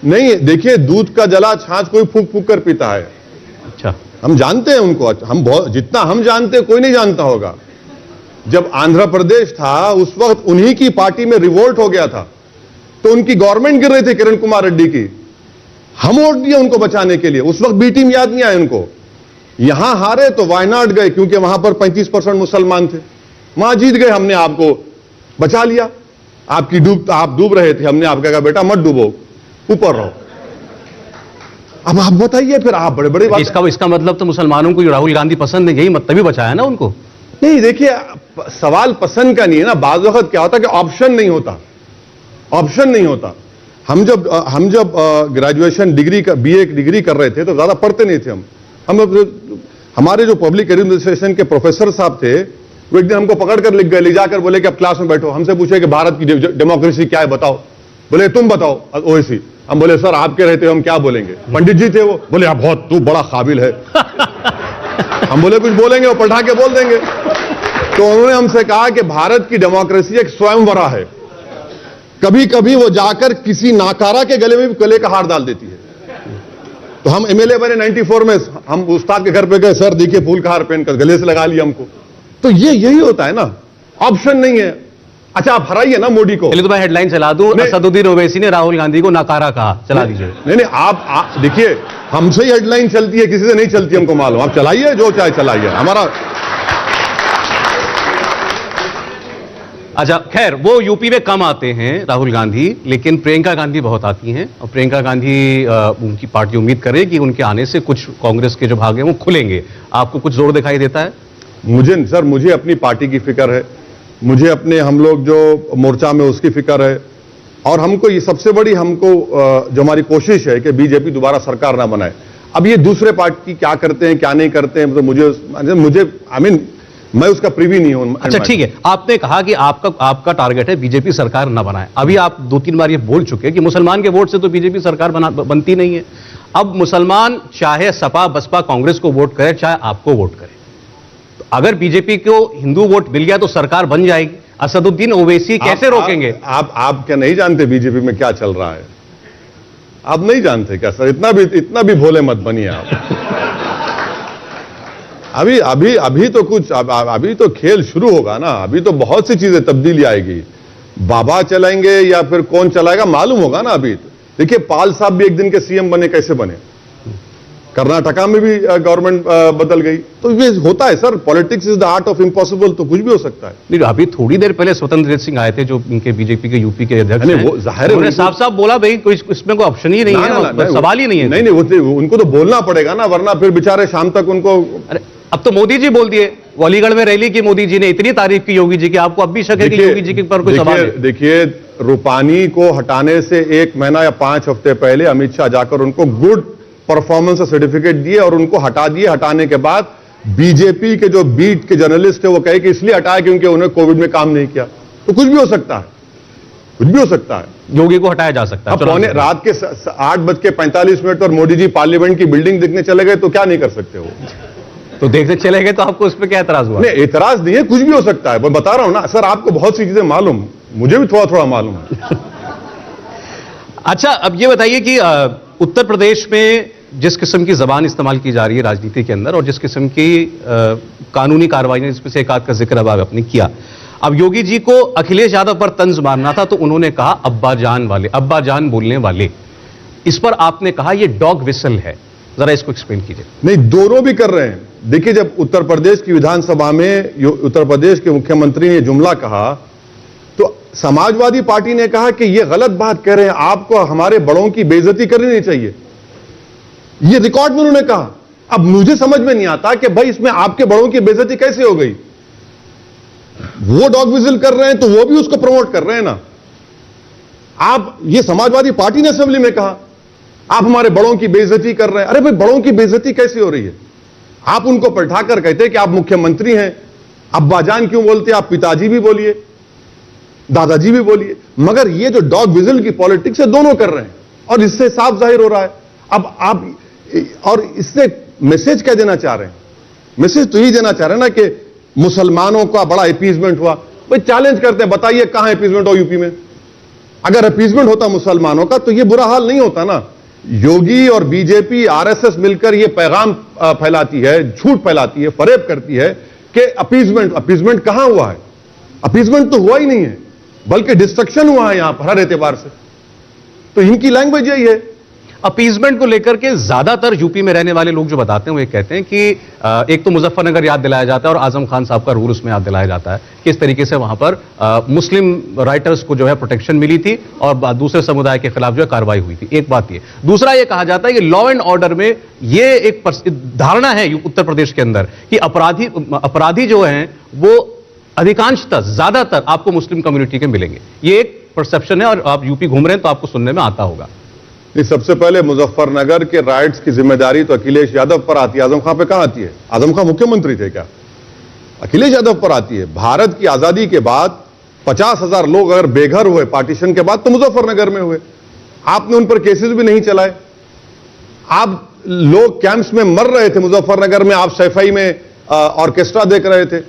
नहीं। देखिए, दूध का जला छाछ कोई फूक फूक कर पीता है। अच्छा, हम जानते हैं उनको, हम बहुत, जितना हम जानते हैं कोई नहीं जानता होगा। जब आंध्र प्रदेश था उस वक्त उन्हीं की पार्टी में रिवोल्ट हो गया था, तो उनकी गवर्नमेंट गिर रही थी किरण कुमार रेड्डी की, हम वोट दिए उनको बचाने के लिए। उस वक्त बी टीम याद नहीं आए उनको। यहां हारे तो वायनाड गए क्योंकि वहां पर 35% मुसलमान थे, वहां जीत गए, हमने आपको बचा लिया। आप डूब रहे थे, हमने आपका कहा बेटा मत डूबो, ऊपर रहो। अब आप बताइए, फिर आप बड़े बड़े इसका मतलब तो मुसलमानों को राहुल गांधी पसंद है, यही मत तभी बचाया ना उनको। नहीं, देखिए सवाल पसंद का नहीं है ना, बाज़ वक्त क्या होता है कि ऑप्शन नहीं होता। हम जब ग्रेजुएशन डिग्री का बीए डिग्री कर रहे थे तो ज्यादा पढ़ते नहीं थे हमारे जो पब्लिक एडमिनिस्ट्रेशन के प्रोफेसर साहब थे, वो एक दिन हमको पकड़ कर लिख गए, ले जाकर बोले कि अब क्लास में बैठो। हमसे पूछे कि भारत की डेमोक्रेसी क्या है बताओ। बोले तुम बताओ ओवैसी। हम बोले सर आपके रहते हो हम क्या बोलेंगे। पंडित जी थे वो, बोले आप बहुत, तू बड़ा काबिल है। हम बोले कुछ बोलेंगे, वो पलटा के बोल देंगे। तो उन्होंने हमसे कहा कि भारत की डेमोक्रेसी एक स्वयंवरा है, कभी कभी वो जाकर किसी नाकारा के गले में भी गले का हार डाल देती है। तो हम एमएलए बने 94 में, हम उस्ताद के घर पे गए, सर देखिए फूल का हार पहनकर, गले से लगा लिया हमको। तो ये यही होता है ना, ऑप्शन नहीं है। अच्छा आप हराइए ना मोदी को। चलिए तो मैं हेडलाइन चला दूं, असदुद्दीन ओवैसी ने राहुल गांधी को नाकारा कहा, चला दीजिए। नहीं, आप देखिए, हमसे ही हेडलाइन चलती है, किसी से नहीं चलती, हमको मालूम। आप चलाइए, जो चाहे चलाइए, हमारा। अच्छा खैर, वो यूपी में कम आते हैं राहुल गांधी, लेकिन प्रियंका गांधी बहुत आती हैं। और प्रियंका गांधी, उनकी पार्टी उम्मीद करे कि उनके आने से कुछ कांग्रेस के जो भाग हैं वो खुलेंगे। आपको कुछ जोर दिखाई देता है? मुझे अपनी पार्टी की फिक्र है, मुझे अपने, हम लोग जो मोर्चा में उसकी फिक्र है। और हमको ये सबसे बड़ी, जो हमारी कोशिश है कि बीजेपी दोबारा सरकार ना बनाए। अब ये दूसरे पार्टी क्या करते हैं क्या नहीं करते हैं, तो मुझे मैं उसका प्रीवी नहीं हूं। अच्छा ठीक है, आपने कहा कि आपका टारगेट है बीजेपी सरकार ना बनाए। अभी आप 2-3 बार ये बोल चुके हैं कि मुसलमान के वोट से तो बीजेपी सरकार बनती नहीं है। अब मुसलमान चाहे सपा बसपा कांग्रेस को वोट करे, चाहे आपको वोट करे, तो अगर बीजेपी को हिंदू वोट मिल गया तो सरकार बन जाएगी। असदुद्दीन ओवैसी कैसे रोकेंगे? आप क्या नहीं जानते बीजेपी में क्या चल रहा है? आप नहीं जानते क्या सर? इतना भी भोले मत बनिए आप। अभी तो कुछ, अभी तो खेल शुरू होगा ना। अभी तो बहुत सी चीजें तब्दीली आएगी। बाबा चलाएंगे या फिर कौन चलाएगा मालूम होगा ना। अभी देखिए पाल साहब भी एक दिन के सीएम बने, कैसे बने? कर्नाटका में भी गवर्नमेंट बदल गई। तो ये होता है sir, politics is the art of impossible, तो कुछ भी हो सकता है। नहीं, अभी थोड़ी देर पहले स्वतंत्र देव सिंह आए थे, जो इनके बीजेपी के यूपी के अध्यक्ष हैं। वो जाहिर है उन्होंने साफ साफ बोला भाई कोई इसमें कोई ऑप्शन ही नहीं है, सवाल ही नहीं है। नहीं, उनको तो बोलना पड़ेगा ना, वरना फिर बेचारे शाम तक उनको। अरे अब तो मोदी जी बोल दिए, अलीगढ़ में रैली की मोदी जी ने, इतनी तारीफ की योगी जी की, आपको अब भी शक है कि योगी जी के पर कोई सवाल है? देखिए, रूपानी को हटाने से 1 महीना या 5 हफ्ते पहले अमित शाह जाकर उनको गुड परफॉर्मेंस सर्टिफिकेट दिए और उनको हटा दिए। हटाने के बाद बीजेपी के जो बीट के जर्नलिस्ट थे वो कहे कि इसलिए हटाया क्योंकि उन्होंने कोविड में काम नहीं किया। तो कुछ भी हो सकता है, कुछ भी हो सकता है। योगी को हटाया जा सकता है। अब पौने रात के 8:45 पर मोदी जी पार्लियामेंट की बिल्डिंग देखने चले गए तो क्या नहीं कर सकते वो? तो देखते चले गए तो आपको उस पर क्या एतराज हुआ? नहीं, एतराज नहीं है, कुछ भी हो सकता है। मैं बता रहा हूं ना सर, आपको बहुत सी चीजें मालूम, मुझे भी थोड़ा थोड़ा मालूम है। अच्छा, अब ये बताइए कि उत्तर प्रदेश में जिस किस्म की जबान इस्तेमाल की जा रही है राजनीति के अंदर और जिस किस्म की कानूनी कार्रवाई, जिसमें से एक आध का जिक्र अब आपने किया, अब योगी जी को अखिलेश यादव पर तंज मारना था तो उन्होंने कहा अब्बा जान वाले, अब्बा जान बोलने वाले। इस पर आपने कहा ये डॉग विसल है, जरा इसको एक्सप्लेन कीजिए। नहीं, दोनों भी कर रहे हैं। देखिए, जब उत्तर प्रदेश की विधानसभा में उत्तर प्रदेश के मुख्यमंत्री ने जुमला कहा तो समाजवादी पार्टी ने कहा कि यह गलत बात कह रहे हैं, आपको हमारे बड़ों की बेइज्जती करनी नहीं चाहिए। यह रिकॉर्ड में उन्होंने कहा। अब मुझे समझ में नहीं आता कि भाई इसमें आपके बड़ों की बेइज्जती कैसे हो गई? वो डॉग विजिल कर रहे हैं तो वो भी उसको प्रमोट कर रहे हैं ना। आप, ये समाजवादी पार्टी ने असेंबली में कहा आप हमारे बड़ों की बेइज्जती कर रहे हैं। अरे भाई, बड़ों की बेइज्जती कैसे हो रही है? आप उनको पलटाकर कहते हैं कि आप मुख्यमंत्री हैं, अब्बाजान क्यों बोलते हैं? आप पिताजी भी बोलिए, दादाजी भी बोलिए। मगर ये जो डॉग विजिल की पॉलिटिक्स है, दोनों कर रहे हैं और इससे साफ जाहिर हो रहा है। अब आप, और इससे मैसेज क्या देना चाह रहे हैं? मैसेज तो यही देना चाह रहे हैं ना कि मुसलमानों का बड़ा अपीजमेंट हुआ। भाई चैलेंज करते हैं, बताइए कहां अपीजमेंट हो यूपी में? अगर अपीजमेंट होता मुसलमानों का तो यह बुरा हाल नहीं होता ना। योगी और बीजेपी, आरएसएस मिलकर यह पैगाम फैलाती है, झूठ फैलाती है, फरेब करती है कि अपीजमेंट कहां हुआ है? अपीजमेंट तो हुआ ही नहीं है, बल्कि डिस्ट्रक्शन हुआ है यहां पर हर एतबार से। तो इनकी लैंग्वेज यही है। अपीजमेंट को लेकर के ज्यादातर यूपी में रहने वाले लोग जो बताते हैं वो ये कहते हैं कि एक तो मुजफ्फरनगर याद दिलाया जाता है और आजम खान साहब का रूल उसमें याद दिलाया जाता है कि इस तरीके से वहां पर मुस्लिम राइटर्स को जो है प्रोटेक्शन मिली थी और दूसरे समुदाय के खिलाफ जो है कार्रवाई हुई थी। एक बात ये। दूसरा ये कहा जाता है कि लॉ एंड ऑर्डर में ये एक धारणा है उत्तर प्रदेश के अंदर कि अपराधी जो हैं वो अधिकांशतः ज्यादातर आपको मुस्लिम कम्युनिटी के मिलेंगे। ये एक परसेप्शन है और आप यूपी घूम रहे हैं तो आपको सुनने में आता होगा। सबसे पहले मुजफ्फरनगर के राइट्स की जिम्मेदारी तो अखिलेश यादव पर आती है, आजम खान पे कहां आती है? आजम खान मुख्यमंत्री थे क्या? अखिलेश यादव पर आती है। भारत की आजादी के बाद 50,000 लोग अगर बेघर हुए पार्टीशन के बाद तो मुजफ्फरनगर में हुए। आपने उन पर केसेस भी नहीं चलाए। आप लोग कैंप्स में मर रहे थे मुजफ्फरनगर में, आप सैफई में ऑर्केस्ट्रा देख रहे थे।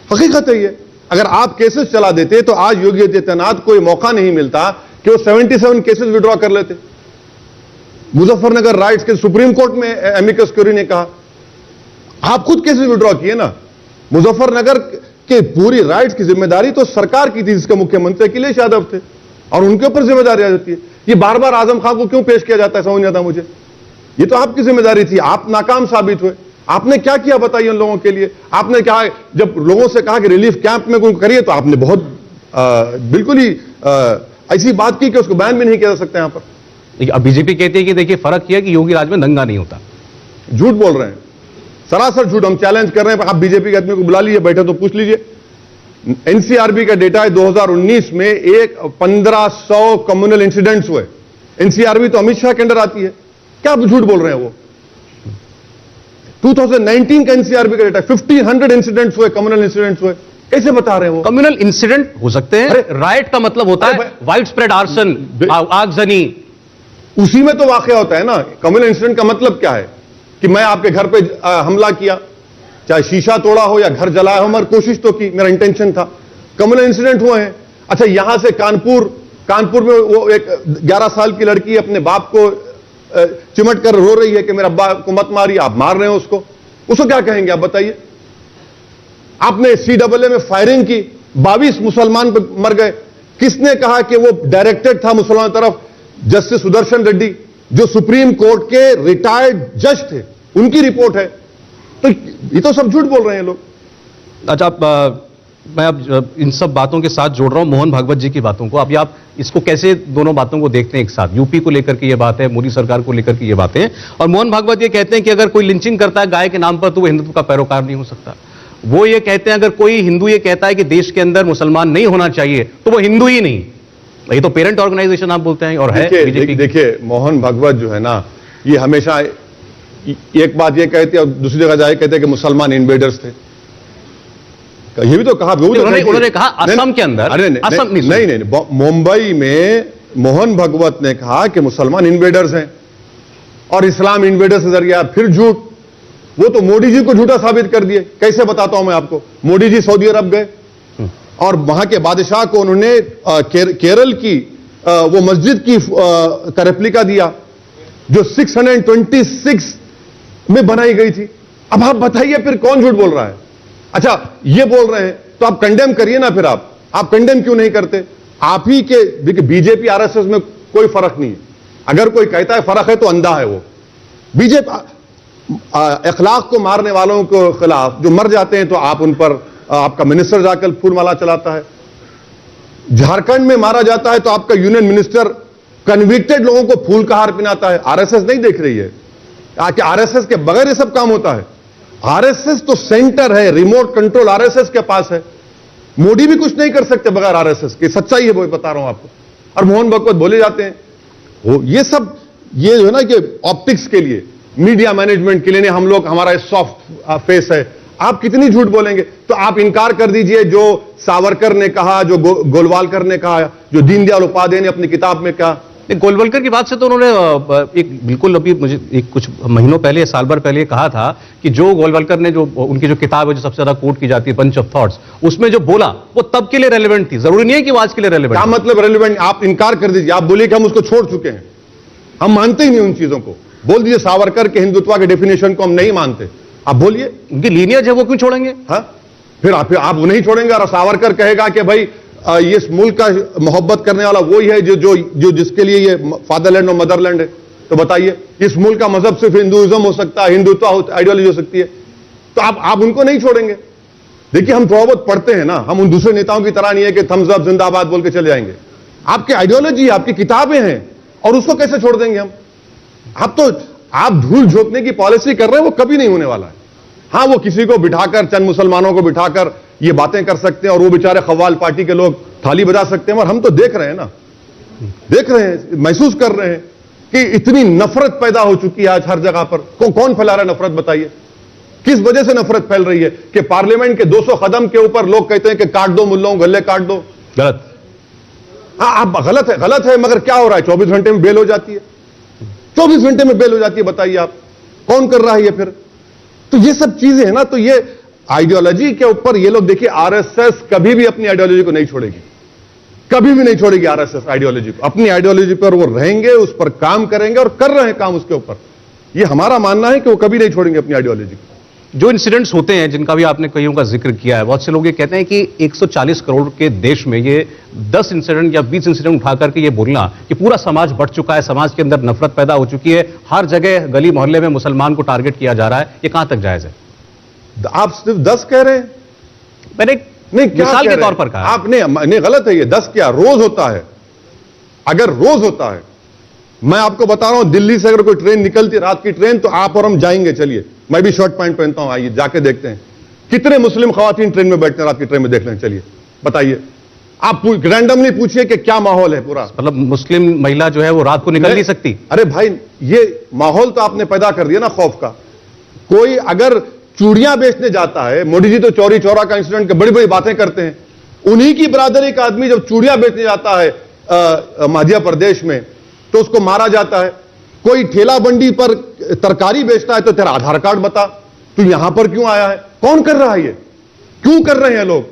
हकीकत है ये। अगर आप केसेस चला देते तो आज योगी आदित्यनाथ को मौका नहीं मिलता कि वो 77 केसेस विड्रॉ कर लेते। मुजफ्फरनगर राइट्स के सुप्रीम कोर्ट में एमिकस क्यूरी ने कहा, आप खुद केसेस विड्रॉ किए ना। मुजफ्फरनगर के पूरी राइट्स की जिम्मेदारी तो सरकार की थी जिसके मुख्यमंत्री अखिलेश यादव थे और उनके ऊपर जिम्मेदारी आ जाती है। ये बार बार आजम खान को क्यों पेश किया जाता है समझ नहीं आता मुझे। ये तो आपकी जिम्मेदारी थी, आप नाकाम साबित हुए। आपने क्या किया बताइए उन लोगों के लिए? आपने कहा, जब लोगों से कहा कि रिलीफ कैंप में कोई करिए तो आपने बहुत बिल्कुल ही ऐसी बात की कि उसको बैन भी नहीं किया जा सकता यहां पर। अब बीजेपी कहती है कि देखिए फर्क किया कि योगी राज में दंगा नहीं होता। झूठ बोल रहे हैं, सरासर झूठ। हम चैलेंज कर रहे हैं, आप बीजेपी के आदमी को बुला लीजिए, बैठे तो पूछ लीजिए। एनसीआरबी का डेटा है 2019 में 1500 कम्युनल इंसिडेंट्स हुए। एनसीआरबी तो अमित शाह के अंडर आती है, क्या आप झूठ बोल रहे हैं? वो 2019 का एनसीआरबी का डेटा 1500 इंसिडेंट्स हुए, कम्युनल इंसिडेंट्स हुए। कैसे बता रहे हैं वो? कम्युनल इंसिडेंट हो सकते हैं, राइट का मतलब होता है वाइड स्प्रेड आर्सन, आगजनी। उसी में तो वाकया होता है ना। कम्युनल इंसिडेंट का मतलब क्या है कि मैं आपके घर पे हमला किया, चाहे शीशा तोड़ा हो या घर जलाया हो, मगर कोशिश तो की, मेरा इंटेंशन था। कम्युनल इंसिडेंट हुए हैं। अच्छा, यहां से कानपुर में वो एक 11 साल की लड़की अपने बाप को चिमट कर रो रही है कि मेरे अब्बा को मत मारिए, आप मार रहे हो उसको क्या कहेंगे आप बताइए? आपने CAA में फायरिंग की, 22 मुसलमान मर गए। किसने कहा कि वो डायरेक्टेड था मुसलमान तरफ? जस्टिस सुदर्शन रेड्डी, जो सुप्रीम कोर्ट के रिटायर्ड जज थे, उनकी रिपोर्ट है। तो ये तो सब झूठ बोल रहे हैं लोग। अच्छा, मैं अब इन सब बातों के साथ जोड़ रहा हूं मोहन भागवत जी की बातों को। अभी आप इसको कैसे दोनों बातों को देखते हैं एक साथ? यूपी को लेकर के ये बात है, मोदी सरकार को लेकर के ये बातें, और मोहन भागवत ये कहते हैं कि अगर कोई लिंचिंग करता है गाय के नाम पर तो वो हिंदुत्व का पैरोकार नहीं हो सकता। वो ये कहते हैं अगर कोई हिंदू ये कहता है कि देश के अंदर मुसलमान नहीं होना चाहिए तो वो हिंदू ही नहीं। ये तो पेरेंट ऑर्गेनाइजेशन आप बोलते हैं और है बीजेपी। देखिए मोहन भागवत जो है ना, ये हमेशा एक बात ये कहते हैं और दूसरी जगह जाए कहते हैं कि मुसलमान इन्वेडर्स थे। ये भी तो कहा, उन्होंने कहा असम के अंदर। अरे नहीं, मुंबई में मोहन भागवत ने कहा कि मुसलमान इन्वेडर्स हैं और इस्लाम इन्वेडर्स नजर गया। फिर झूठ, वो तो मोदी जी को झूठा साबित कर दिए। कैसे बताता हूं मैं आपको? मोदी जी सऊदी अरब गए और वहां के बादशाह को उन्होंने केरल की वो मस्जिद की का रेप्लिका दिया जो 626 में बनाई गई थी। अब आप बताइए फिर कौन झूठ बोल रहा है? अच्छा, ये बोल रहे हैं तो आप कंडेम करिए ना। फिर आप कंडेम क्यों नहीं करते? आप ही के बीजेपी आरएसएस में कोई फर्क नहीं है। अगर कोई कहता है फर्क है तो अंधा है वो। बीजेपी अखलाक को मारने वालों के खिलाफ जो मर जाते हैं तो आप उन पर, आपका मिनिस्टर जाकर फूलमाला चलाता है। झारखंड में मारा जाता है तो आपका यूनियन मिनिस्टर कन्विक्टेड लोगों को फूल का हार पहनाता है। आरएसएस नहीं देख रही है कि आरएसएस के बगैर ये सब काम होता है। आरएसएस तो सेंटर है, रिमोट कंट्रोल आरएसएस के पास है। मोदी भी कुछ नहीं कर सकते बगैर आरएसएस के। सच्चाई है, वो बता रहा हूं आपको। और मोहन भागवत बोले जाते हैं वो ये सब, ये जो है ना कि ऑप्टिक्स के लिए, मीडिया मैनेजमेंट के लिए, हम लोग, हमारा सॉफ्ट फेस है। आप कितनी झूठ बोलेंगे? तो आप इनकार कर दीजिए जो सावरकर ने कहा, जो गोलवालकर ने कहा, जो दीनदयाल उपाध्याय ने अपनी किताब में कहा। गोलवलकर की बात से तो उन्होंने एक बिल्कुल अभी मुझे एक कुछ महीनों पहले, साल भर पहले कहा था कि जो गोलवलकर ने जो उनकी जो किताब है जो सबसे ज्यादा कोट की जाती है, बंच ऑफ थॉट्स, उसमें जो बोला वो तब के लिए रेलेवेंट थी। जरूरी नहीं है कि वो आज के लिए रेलेवेंट। क्या मतलब रेलेवेंट? आप इनकार कर दीजिए, आप बोलिए कि हम उसको छोड़ चुके हैं, हम मानते ही नहीं उन चीजों को। बोल दीजिए सावरकर के हिंदुत्व के डेफिनेशन को हम नहीं मानते। आप बोलिए, उनकी लीनियज है, वो क्यों छोड़ेंगे? हाँ, फिर आप वो नहीं छोड़ेंगे। और सावरकर कहेगा कि भाई ये इस मुल्क का मोहब्बत करने वाला वही है जो जिसके लिए ये फादरलैंड और मदरलैंड है। तो बताइए, इस मुल्क का मजहब सिर्फ हिंदुइज्म हो सकता है, हिंदुत्व आइडियोलॉजी हो सकती है। तो आप उनको नहीं छोड़ेंगे। देखिए, हम थोड़ा बहुत पढ़ते हैं ना, हम उन दूसरे नेताओं की तरह नहीं है कि थम्स अप जिंदाबाद बोल के चले जाएंगे। आपकी आइडियोलॉजी, आपकी किताबें हैं और उसको कैसे छोड़ देंगे हम? आप धूल झोंकने की पॉलिसी कर रहे हैं, वो कभी नहीं होने वाला है। हाँ, वो किसी को बिठाकर, चंद मुसलमानों को बिठाकर ये बातें कर सकते हैं और वो बेचारे खवाल पार्टी के लोग थाली बजा सकते हैं। और हम तो देख रहे हैं ना, देख रहे हैं, महसूस कर रहे हैं कि इतनी नफरत पैदा हो चुकी है आज हर जगह पर। कौन फैला रहा है नफरत? बताइए, किस वजह से नफरत फैल रही है? कि पार्लियामेंट के 200 कदम के ऊपर लोग कहते हैं कि काट दो मुल्लों, गले काट दो। गलत। हाँ, आप गलत है, मगर क्या हो रहा है? 24 घंटे में बेल हो जाती है। 24 घंटे में बेल हो जाती है। बताइए आप, कौन कर रहा है ये फिर? तो ये सब चीजें हैं ना। तो ये आइडियोलॉजी के ऊपर ये लोग, देखिए, आरएसएस कभी भी अपनी आइडियोलॉजी को नहीं छोड़ेगी, कभी भी नहीं छोड़ेगी आरएसएस आइडियोलॉजी को। अपनी आइडियोलॉजी पर वो रहेंगे, उस पर काम करेंगे और कर रहे हैं काम उसके ऊपर। ये हमारा मानना है कि वो कभी नहीं छोड़ेंगे अपनी आइडियोलॉजी को। जो इंसिडेंट्स होते हैं जिनका भी आपने कईयों का जिक्र किया है, बहुत से लोग ये कहते हैं कि 140 करोड़ के देश में ये 10 इंसिडेंट या 20 इंसिडेंट उठा करके ये बोलना कि पूरा समाज बढ़ चुका है, समाज के अंदर नफरत पैदा हो चुकी है, हर जगह गली मोहल्ले में मुसलमान को टारगेट किया जा रहा है, ये कहां तक जायज है? आप सिर्फ 10 कह रहे हैं? मैंने नहीं, क्या मिसाल के तौर पर कहा। आपने नहीं, गलत है ये। 10 क्या, रोज होता है। अगर रोज होता है, मैं आपको बता रहा हूं, दिल्ली से अगर कोई ट्रेन निकलती, रात की ट्रेन, तो आप और हम जाएंगे। चलिए, मैं भी शॉर्ट पैंट पहनता हूं, आइए जाके देखते हैं कितने मुस्लिम खवातीन ट्रेन में बैठते हैं, रात की ट्रेन में देख लें। चलिए बताइए, आप रैंडमली पूछिए कि क्या माहौल है पूरा। मतलब मुस्लिम महिला जो है वो रात को निकल नहीं सकती। अरे भाई, ये माहौल तो आपने पैदा कर दिया ना खौफ का। कोई अगर चूड़ियां बेचने जाता है, मोदी जी तो चौरी चौरा का इंसिडेंट के बड़ी बड़ी बातें करते हैं, उन्हीं की बरादरी का आदमी जब चूड़ियां बेचने जाता है मध्य प्रदेश में तो उसको मारा जाता है। कोई ठेला बंडी पर तरकारी बेचता है तो तेरा आधार कार्ड बता, तू यहां पर क्यों आया है? कौन कर रहा है ये? क्यों कर रहे हैं लोग?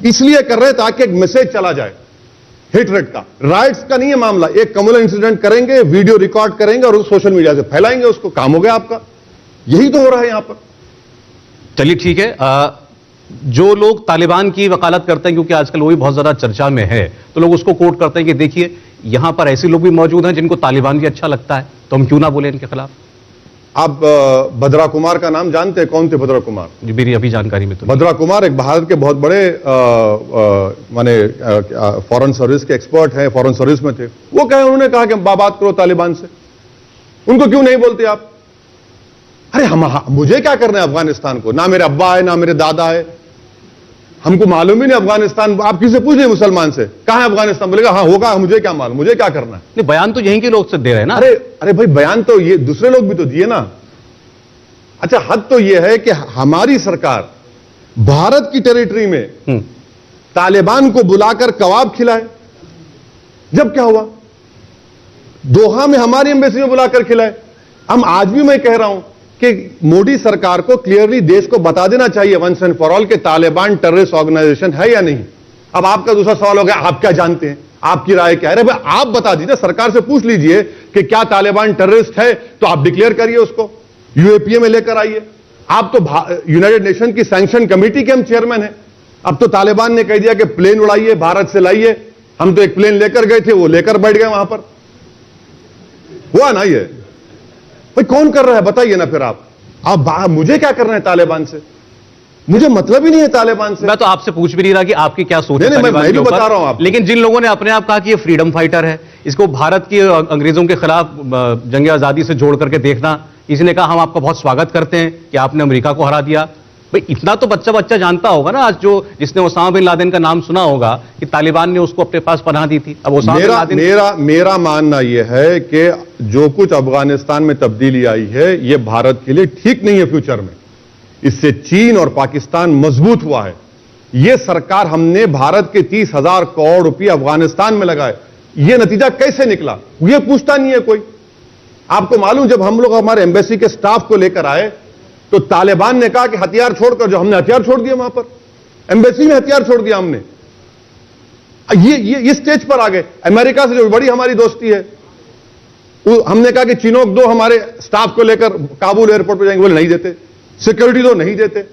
इसलिए कर रहे हैं ताकि एक मैसेज चला जाए हेटरेट का। राइट्स का नहीं है मामला। एक कम्युनल इंसिडेंट करेंगे, वीडियो रिकॉर्ड करेंगे और सोशल मीडिया से फैलाएंगे उसको, काम हो गया आपका। यही तो हो रहा है यहां पर। चलिए ठीक है, जो लोग तालिबान की वकालत करते हैं, क्योंकि आजकल वही बहुत ज्यादा चर्चा में है, तो लोग उसको कोट करते हैं कि देखिए यहां पर ऐसे लोग भी मौजूद हैं जिनको तालिबान भी अच्छा लगता है, तो हम क्यों ना बोले इनके खिलाफ? आप भद्रा कुमार का नाम जानते हैं? कौन थे भद्रा कुमार? जी मेरी अभी जानकारी में तो नहीं। भद्रा कुमार एक भारत के बहुत बड़े माने फॉरेन सर्विस के एक्सपर्ट हैं, फॉरेन सर्विस में थे। वो कहे, उन्होंने कहा कि बात करो तालिबान से। उनको क्यों नहीं बोलते आप? अरे मुझे क्या करना है अफगानिस्तान को? ना मेरे अब्बा है, ना मेरे दादा है, हमको मालूम ही नहीं अफगानिस्तान। आप किसी पूछ रहे मुसलमान से, कहां है अफगानिस्तान? बोलेगा हाँ होगा, मुझे क्या मालूम, मुझे क्या करना है? नहीं, बयान तो यहीं के लोग से दे रहे हैं ना। अरे भाई, बयान तो ये दूसरे लोग भी तो दिए ना। अच्छा, हद तो ये है कि हमारी सरकार भारत की टेरिटरी में तालिबान को बुलाकर कबाब खिलाए। जब क्या हुआ, दोहा में हमारी एम्बेसी में बुलाकर खिलाए। हम आज भी मैं कह रहा हूं कि मोदी सरकार को क्लियरली देश को बता देना चाहिए वंस एंड फॉर ऑल कि तालिबान टेररिस्ट ऑर्गेनाइजेशन है या नहीं। अब आपका दूसरा सवाल हो गया, आप क्या जानते हैं, आपकी राय क्या है? अरे भाई, आप बता दीजिए, सरकार से पूछ लीजिए कि क्या तालिबान टेररिस्ट है, तो आप डिक्लेयर करिए उसको, यूएपीए में लेकर आइए। आप तो यूनाइटेड नेशन की सैंक्शन कमेटी के हम चेयरमैन हैं। अब तो तालिबान ने कह दिया कि प्लेन उड़ाइए, भारत से लाइए। हम तो एक प्लेन लेकर गए थे, वो लेकर बैठ गए वहां पर। हुआ ना ये? भाई कौन कर रहा है बताइए ना फिर आप मुझे क्या करना है तालिबान से? मुझे मतलब ही नहीं है तालिबान से। मैं तो आपसे पूछ भी नहीं रहा कि आपकी क्या सोच है नहीं, तालिबान मैं के भी ऊपर। बता रहा हूं आपको। लेकिन जिन लोगों ने अपने आप कहा कि ये फ्रीडम फाइटर है, इसको भारत की अंग्रेजों के खिलाफ जंग आजादी से जोड़ करके देखना, किसी ने कहा हम आपका बहुत स्वागत करते हैं कि आपने अमेरिका को हरा दिया। भाई इतना तो बच्चा जानता होगा ना आज, जो जिसने ओसामा बिन लादेन का नाम सुना होगा कि तालिबान ने उसको अपने पास पनाह दी थी। अब ओसामा बिन लादेन मेरा मानना यह है कि जो कुछ अफगानिस्तान में तब्दीली आई है, यह भारत के लिए ठीक नहीं है फ्यूचर में। इससे चीन और पाकिस्तान मजबूत हुआ है। यह सरकार, हमने भारत के 30,000 करोड़ रुपए अफगानिस्तान में लगाए, यह नतीजा कैसे निकला यह पूछता नहीं है कोई। आपको मालूम, जब हम लोग हमारे एम्बेसी के स्टाफ को लेकर आए तो तालिबान ने कहा कि हथियार छोड़कर, जो हमने हथियार छोड़ दिए वहां पर, एम्बेसी में हथियार छोड़ दिया हमने। ये स्टेज पर आ गए। अमेरिका से जो बड़ी हमारी दोस्ती है, हमने कहा कि चिनोक दो हमारे स्टाफ को लेकर काबुल एयरपोर्ट पर जाएंगे, बोले नहीं देते। सिक्योरिटी दो, नहीं देते।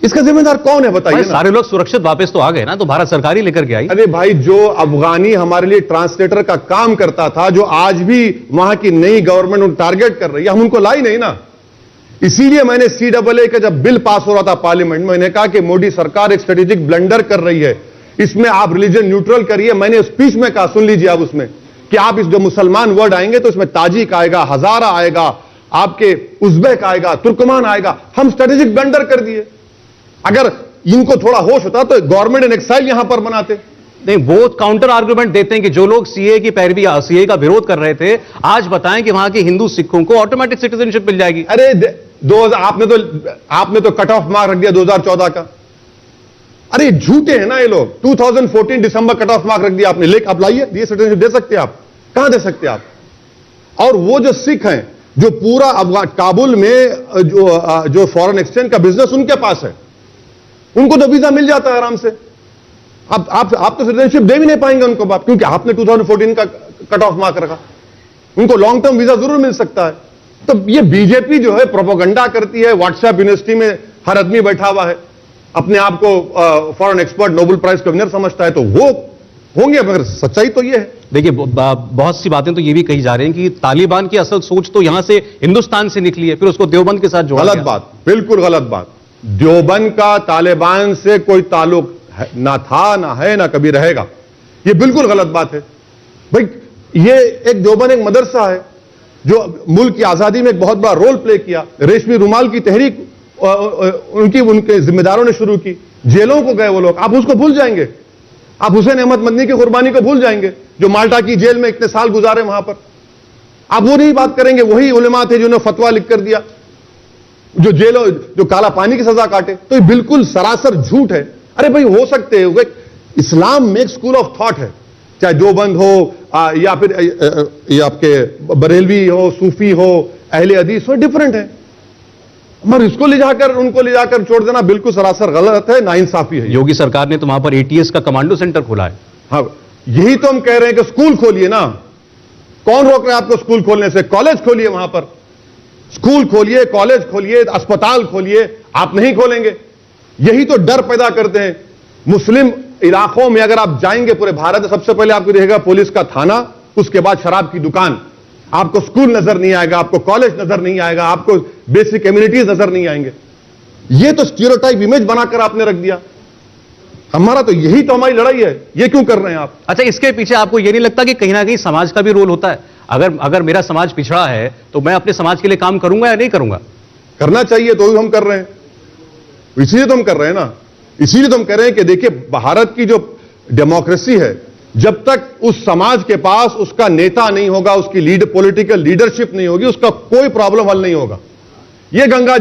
इसका जिम्मेदार कौन है बताइए ना? सारे लोग सुरक्षित वापस तो आ गए ना, तो भारत सरकार ही लेकर के आई। अरे भाई, जो अफगानी हमारे लिए ट्रांसलेटर का काम करता था, जो आज भी वहां की नई गवर्नमेंट उन टारगेट कर रही है, हम उनको लाई नहीं ना। इसीलिए मैंने CAA का जब बिल पास हो रहा था पार्लियामेंट में, मैंने कहा कि मोदी सरकार एक स्ट्रेटेजिक ब्लंडर कर रही है, इसमें आप रिलीजन न्यूट्रल करिए। मैंने स्पीच में कहा, सुन लीजिए आप उसमें, कि आप इस जो मुसलमान वर्ड आएंगे तो इसमें ताजिक आएगा, हजारा आएगा, आपके उज्बेक आएगा, तुर्कमान आएगा। हम स्ट्रेटेजिक ब्लंडर कर दिए। अगर इनको थोड़ा होश होता तो गवर्नमेंट इन एक्साइल यहां पर बनाते। नहीं, वो काउंटर आर्गुमेंट देते हैं कि जो लोग सीए की पैरवी, सीए का विरोध कर रहे थे, आज बताएं कि वहां के हिंदू सिखों को ऑटोमेटिक सिटीजनशिप मिल जाएगी। अरे आपने तो कट ऑफ मार्क रख दिया 2014 का। अरे झूठे हैं ना ये लोग। 2014 दिसंबर कट ऑफ मार्क रख दिया आपने। लेकिन आप लाइए, ये सिटीजनशिप दे सकते हैं आप? कहां दे सकते हैं आप? और वो जो सिख हैं, जो पूरा अफगान काबुल में जो फॉरेन एक्सचेंज का बिजनेस उनके पास है, उनको तो वीजा मिल जाता है आराम से। आप तो सिटीजनशिप दे भी नहीं पाएंगे उनको बाप, क्योंकि आपने 2014 का कट ऑफ मार्क रखा। उनको लॉन्ग टर्म वीजा जरूर मिल सकता है। तो ये बीजेपी जो है प्रोपोगंडा करती है। व्हाट्सएप यूनिवर्सिटी में हर आदमी बैठा हुआ है, अपने आप को फॉरेन एक्सपर्ट, नोबेल प्राइज का विनर समझता है, तो वो होंगे, मगर सच्चाई तो ये है। देखिए, बहुत सी बातें तो ये भी कही जा रही हैं कि तालिबान की असल सोच तो यहां से हिंदुस्तान से निकली है, फिर उसको देवबंद के साथ जोड़ा गया। गलत बात, बिल्कुल गलत बात। देवबंद का तालिबान से कोई ताल्लुक ना था, ना है, ना कभी रहेगा। ये बिल्कुल गलत बात है भाई। ये एक देवबंद एक मदरसा है जो मुल्क की आजादी में एक बहुत बड़ा रोल प्ले किया। रेशमी रुमाल की तहरीक उनके जिम्मेदारों ने शुरू की। जेलों को गए वो लोग, आप उसको भूल जाएंगे? आप हुसैन अहमद मदनी की कुर्बानी को भूल जाएंगे, जो माल्टा की जेल में इतने साल गुजारे वहां पर? आप वो नहीं बात करेंगे? वही उलेमा थे जिन्होंने फतवा लिख कर दिया, जो जेलों, जो काला पानी की सजा काटे। तो ये बिल्कुल सरासर झूठ है। अरे भाई, हो सकते हैं, इस्लाम में एक स्कूल ऑफ थॉट है, चाहे देवबंद हो या फिर ये आपके बरेलवी हो, सूफी हो, अहले हदीस हो, डिफरेंट है। मगर इसको उनको ले जाकर छोड़ देना बिल्कुल सरासर गलत है, नाइंसाफी है। योगी सरकार ने तो वहां पर ATS का कमांडो सेंटर खोला है। हाँ, यही तो हम कह रहे हैं कि स्कूल खोलिए ना। कौन रोक रहा है आपको स्कूल खोलने से? कॉलेज खोलिए वहां पर, स्कूल खोलिए, कॉलेज खोलिए, अस्पताल खोलिए। आप नहीं खोलेंगे, यही तो डर पैदा करते हैं। मुस्लिम इलाकों में अगर आप जाएंगे पूरे भारत में, सबसे पहले आपको दिखेगा पुलिस का थाना, उसके बाद शराब की दुकान, आपको स्कूल नजर नहीं आएगा, आपको कॉलेज नजर नहीं आएगा, आपको बेसिक कम्युनिटीज नजर नहीं आएंगे। ये तो स्टीरियोटाइप इमेज बनाकर आपने रख दिया। हमारा तो यही तो हमारी लड़ाई है, ये क्यों कर रहे हैं आप? अच्छा, इसके पीछे आपको यह नहीं लगता कि कहीं ना कहीं समाज का भी रोल होता है? अगर मेरा समाज पिछड़ा है तो मैं अपने समाज के लिए काम करूंगा या नहीं करूंगा? करना चाहिए, तो हम कर रहे हैं, इसीलिए तो हम कर रहे हैं ना। इसीलिए तो हम कह रहे हैं कि देखिए, भारत की जो डेमोक्रेसी है, जब तक उस समाज के पास उसका नेता नहीं होगा, उसकी पॉलिटिकल लीडरशिप नहीं होगी, उसका कोई प्रॉब्लम हल नहीं होगा। ये गंगा